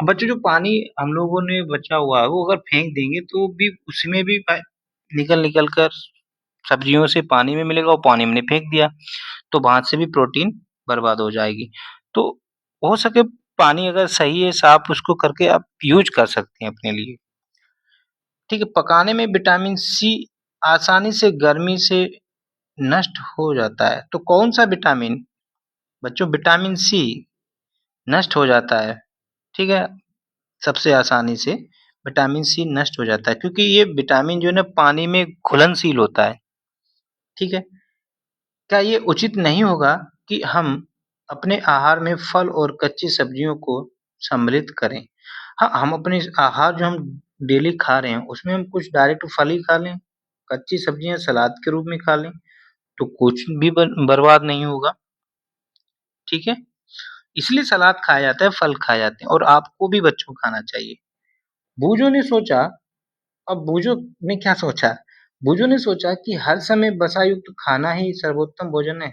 बच्चों जो पानी हम लोगों ने बचा हुआ है, वो अगर फेंक देंगे तो भी उसमें भी निकल कर सब्जियों से पानी में मिलेगा और पानी में फेंक दिया, तो वहाँ से भी प्रोटीन बर्बाद हो जाएगी। तो हो सके पानी अगर सही है, साफ, उसको करके आप यूज़ कर सकते हैं अपने लिए। ठीक है, पकाने में विटामिन सी आसानी से गर्मी से नष्ट हो जाता है। तो कौन-सा विटामिन? बच्चों विटामिन सी नष्ट हो जाता है, ठीक है? सबसे आसानी से विटामिन सी नष्ट हो जाता है क्योंकि ये विटामिन जो है ना पानी में घुलनशील होता है, ठीक है? क्या ये उचित नहीं होगा कि हम अपने आहार में फल और कच्ची सब्जियों को सम्मिलित करें? हाँ, हम अपने आहार जो हम डेली खा रहे हैं, उसमें हम कुछ डायरेक्ट फल ही खा लें, कच्ची सब्जियाँ सलाद के रूप में खा लें, तो कुछ भी बर्बाद नहीं होगा, ठीक है? इसलिए सलाद खाया जाता है, फल खाए जाते हैं और आपको भी बच्चों को खाना चाहिए। बूझों ने सोचा अब बूझों ने क्या सोचा? बूझों ने सोचा कि हर समय वसा युक्त खाना ही सर्वोत्तम भोजन है।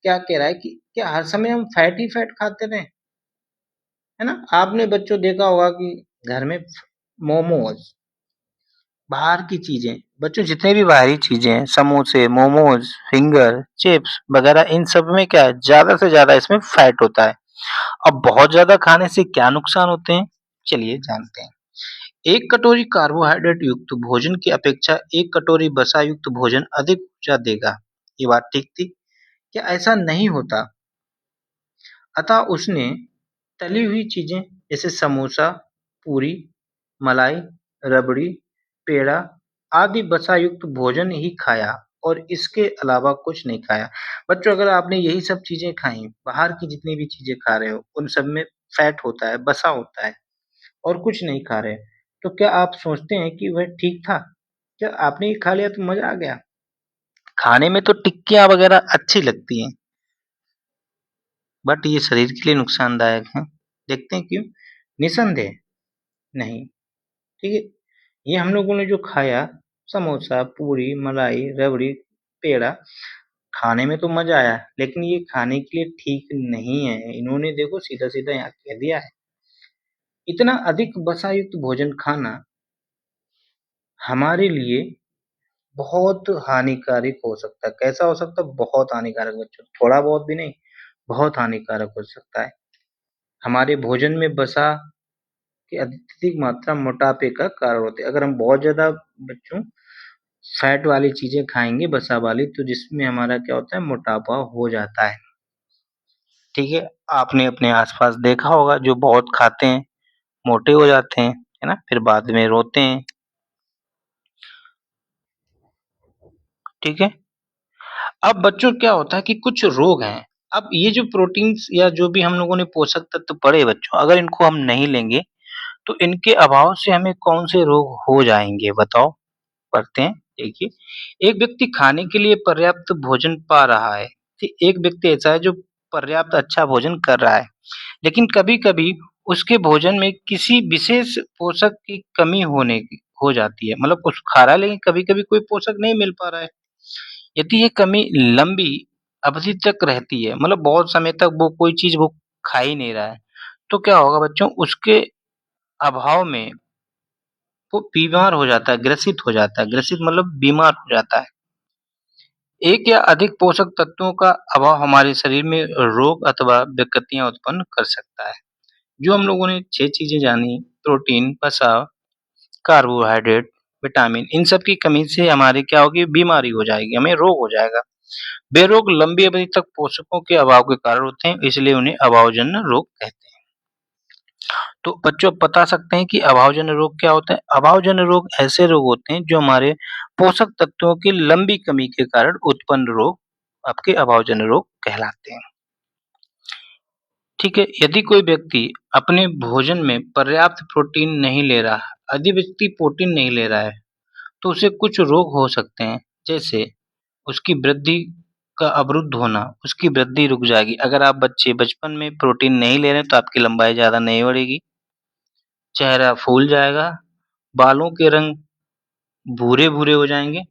क्या कह रहा है कि क्या हर समय हम फैट ही फैट खाते रहें? है ना? आपने बच्चों देखा होगा कि घर में मोमोज़, बाहर की चीज़ें, बच्चों जितने भी बाहरी चीज़ें हैं, समोसे, मोमोज़, फिंगर, चिप्स वगैरह इन सब में क्या है, ज़्यादा से ज़्यादा इसमें फैट होता है। अब बहुत ज़्यादा खाने से क्या नुकसान होते हैं? चलिए जानते हैं। 1 कटोरी कार्बोहाइड्रेट युक्त भोजन की अपेक्षा 1 कटोरी वसा युक्त भोजन अधिक ऊर्जा देगा। ये बात ठीक थी? क्या ऐसा नहीं होता? अतः उसने तली हुई चीज़ें जैसे समोसा, पूरी, मलाई, रबड़ी, पेड़ा आदि वसा युक्त भोजन ही खाया और इसके अलावा कुछ नहीं खाया। बच्चों अगर आपने यही सब चीज़ें खाई, बाहर की जितनी भी चीज़ें खा रहे हो, उन सब में फैट होता है, वसा होता है और कुछ नहीं खा रहे, तो क्या आप सोचते हैं कि वह ठीक था? क्या आपने ये खा लिया तो मज़ा आ गया? खाने में तो टिक्कियाँ वगैरह अच्छी लगती हैं, बट ये शरीर के लिए नुकसानदायक हैं। देखते हैं क्यों? निस्संदेह नहीं, ठीक है? ये हम लोगों ने जो खाया समोसा, पूरी, मलाई, रबड़ी, पेड़ा, खाने में तो मज़ा आया, लेकिन ये खाने के लिए ठीक नहीं है। इन्होंने देखो सीधा-सीधा यहाँ कह दिया है। इतना अधिक वसा युक्त भोजन खाना हमारे लिए बहुत हानिकारक हो सकता है। कैसा हो सकता है? बहुत हानिकारक बच्चों, थोड़ा बहुत भी नहीं, बहुत हानिकारक हो सकता है। हमारे भोजन में वसा की अत्यधिक मात्रा मोटापे का कारण होती है। अगर हम बहुत ज्यादा बच्चों फैट वाली चीजें खाएंगे वसा वाली, तो जिसमें हमारा क्या होता है, मोटापा हो जाता है। ठीक है, आपने अपने आसपास देखा होगा जो बहुत खाते हैं मोटे हो जाते हैं, है ना, फिर बाद में रोते हैं। ठीक है, अब बच्चों क्या होता है कि कुछ रोग हैं। अब ये जो प्रोटीन्स या जो भी हम लोगों ने पोषक तत्व पढ़े बच्चों, अगर इनको हम नहीं लेंगे तो इनके अभाव से हमें कौन से रोग हो जाएंगे बताओ। पढ़ते हैं, देखिए। एक व्यक्ति खाने के लिए पर्याप्त भोजन पा रहा है। एक व्यक्ति ऐसा है जो पर्याप्त अच्छा भोजन कर रहा है, लेकिन कभी-कभी उसके भोजन में किसी विशेष पोषक की कमी हो जाती है। मतलब कुछ खा रहा है लेकिन कभी-कभी कोई पोषक नहीं मिल पा रहा है। यदि ये कमी लंबी अवधि तक रहती है, मतलब बहुत समय तक वो कोई चीज़ वो खा ही नहीं रहा है, तो क्या होगा बच्चों, उसके अभाव में वो बीमार हो जाता है, ग्रसित हो जाता है। ग्रसित मतलब बीमार हो जाता है। एक या अधिक पोषक तत्वों का अभाव हमारे शरीर में रोग अथवा विकृतियाँ उत्पन्न कर सकता है। जो हम लोगों ने 6 चीज़ें जानी, प्रोटीन, वसा, कार्बोहाइड्रेट, विटामिन, इन सब की कमी से हमारी क्या होगी, बीमारी हो जाएगी, हमें रोग हो जाएगा। वे रोग लंबी अवधि तक पोषकों के अभाव के कारण होते हैं, इसलिए उन्हें अभावजन्य रोग कहते हैं। तो बच्चों आप बता सकते हैं कि अभावजन्य रोग क्या होते हैं? अभावजन्य रोग ऐसे रोग होते हैं जो हमारे पोषक तत्वों की लंबी कमी के कारण उत्पन्न रोग आपके अभावजन्य रोग कहलाते हैं। ठीक है, यदि कोई व्यक्ति अपने भोजन में पर्याप्त प्रोटीन नहीं ले रहा, यदि व्यक्ति प्रोटीन नहीं ले रहा है, तो उसे कुछ रोग हो सकते हैं, जैसे उसकी वृद्धि का अवरुद्ध होना, उसकी वृद्धि रुक जाएगी। अगर आप बच्चे बचपन में प्रोटीन नहीं ले रहे हैं, तो आपकी लंबाई ज़्यादा नहीं बढ़ेगी, चेहरा फूल जाएगा, बालों के रंग भूरे-भूरे हो जाएँगे,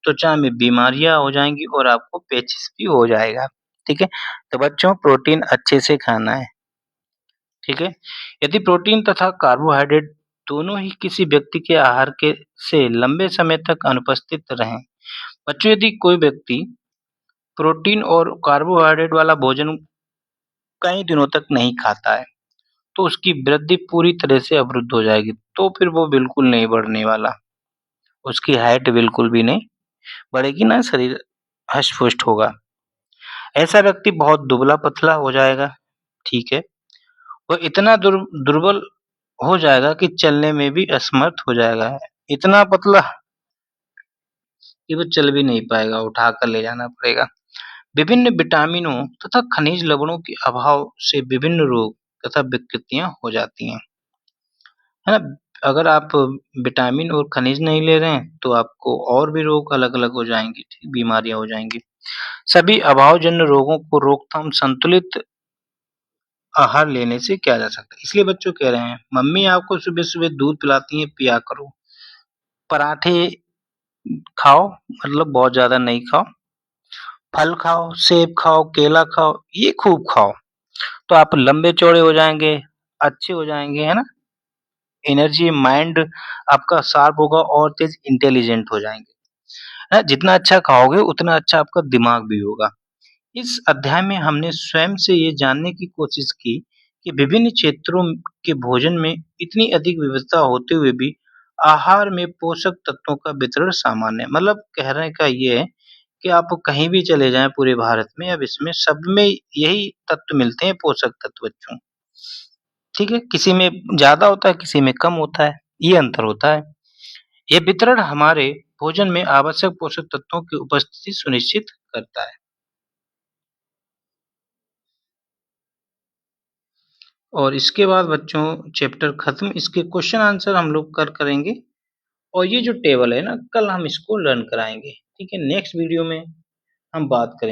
त्वचा में बीमारियाँ हो जाएँगी और आपको पेचिश भी हो जाएगा। ठीक है? तो बच्चों प्रोटीन अच्छे से खाना है। ठीक है? यदि प्रोटीन तथा कार्बोहाइड्रेट दोनों ही किसी व्यक्ति के आहार के से लंबे समय तक अनुपस्थित रहें, बच्चों यदि कोई व्यक्ति प्रोटीन और कार्बोहाइड्रेट वाला भोजन कई दिनों तक नहीं खाता है, तो उसकी वृद्धि पूरी तरह से अवरुद्ध हो जाएगी, तो फिर वो बिल्कुल नहीं बढ़ने वाला, उसकी हाइट बिल्कुल भी नहीं बढ़ेगी, ना शरीर हष्ट-पुष्ट होगा। ऐसा व्यक्ति बहुत दुबला-पतला हो जाएगा, ठीक है? वो इतना दुर्बल हो जाएगा कि चलने में भी असमर्थ हो जाएगा। इतना पतला कि वो चल भी नहीं पाएगा, उठाकर ले जाना पड़ेगा। विभिन्न विटामिनों तथा खनिज लवणों के अभाव से विभिन्न रोग तथा विकृतियाँ हो जाती हैं, है ना? अगर आप विटामिन और खनिज नहीं ले रहे हैं, तो आपको और भी रोग अलग-अलग हो जाएँगे, ठीक, बीमारियाँ हो जाएँगी। सभी अभावजन्य रोगों को रोकथाम संतुलित आहार लेने से किया जा सकता है। इसलिए बच्चों कह रहे हैं, मम्मी आपको सुबह-सुबह दूध पिलाती हैं, पिया करो। पराठे खाओ, मतलब बहुत ज़्यादा नहीं खाओ। फल खाओ, सेब खाओ, केला खाओ, ये खूब खाओ। तो आप लंबे-चौड़े हो जाएँगे, अच्छे हो जाएँगे, है ना? एनर्जी, माइंड आपका शार्प होगा और तेज़ इंटेलिजेंट हो जाएँगे। जितना अच्छा खाओगे उतना अच्छा आपका दिमाग भी होगा। इस अध्याय में हमने स्वयं से ये जानने की कोशिश की कि विभिन्न क्षेत्रों के भोजन में इतनी अधिक विविधता होते हुए भी आहार में पोषक तत्वों का वितरण सामान्य है। मतलब कहने का ये है कि आप कहीं भी चले जाएँ पूरे भारत में या विश्व में, सब में यही तत्व मिलते हैं, पोषक तत्व बच्चों। ठीक है? किसी में ज़्यादा होता है, किसी में कम होता है, ये अंतर होता है। ये वितरण हमारे भोजन में आवश्यक पोषक तत्वों की उपस्थिति सुनिश्चित करता है। और इसके बाद बच्चों चैप्टर खत्म, इसके क्वेश्चन आंसर हम लोग करेंगे और ये जो टेबल है ना, कल हम इसको लर्न कराएँगे। ठीक है? नेक्स्ट वीडियो में हम बात करेंगे।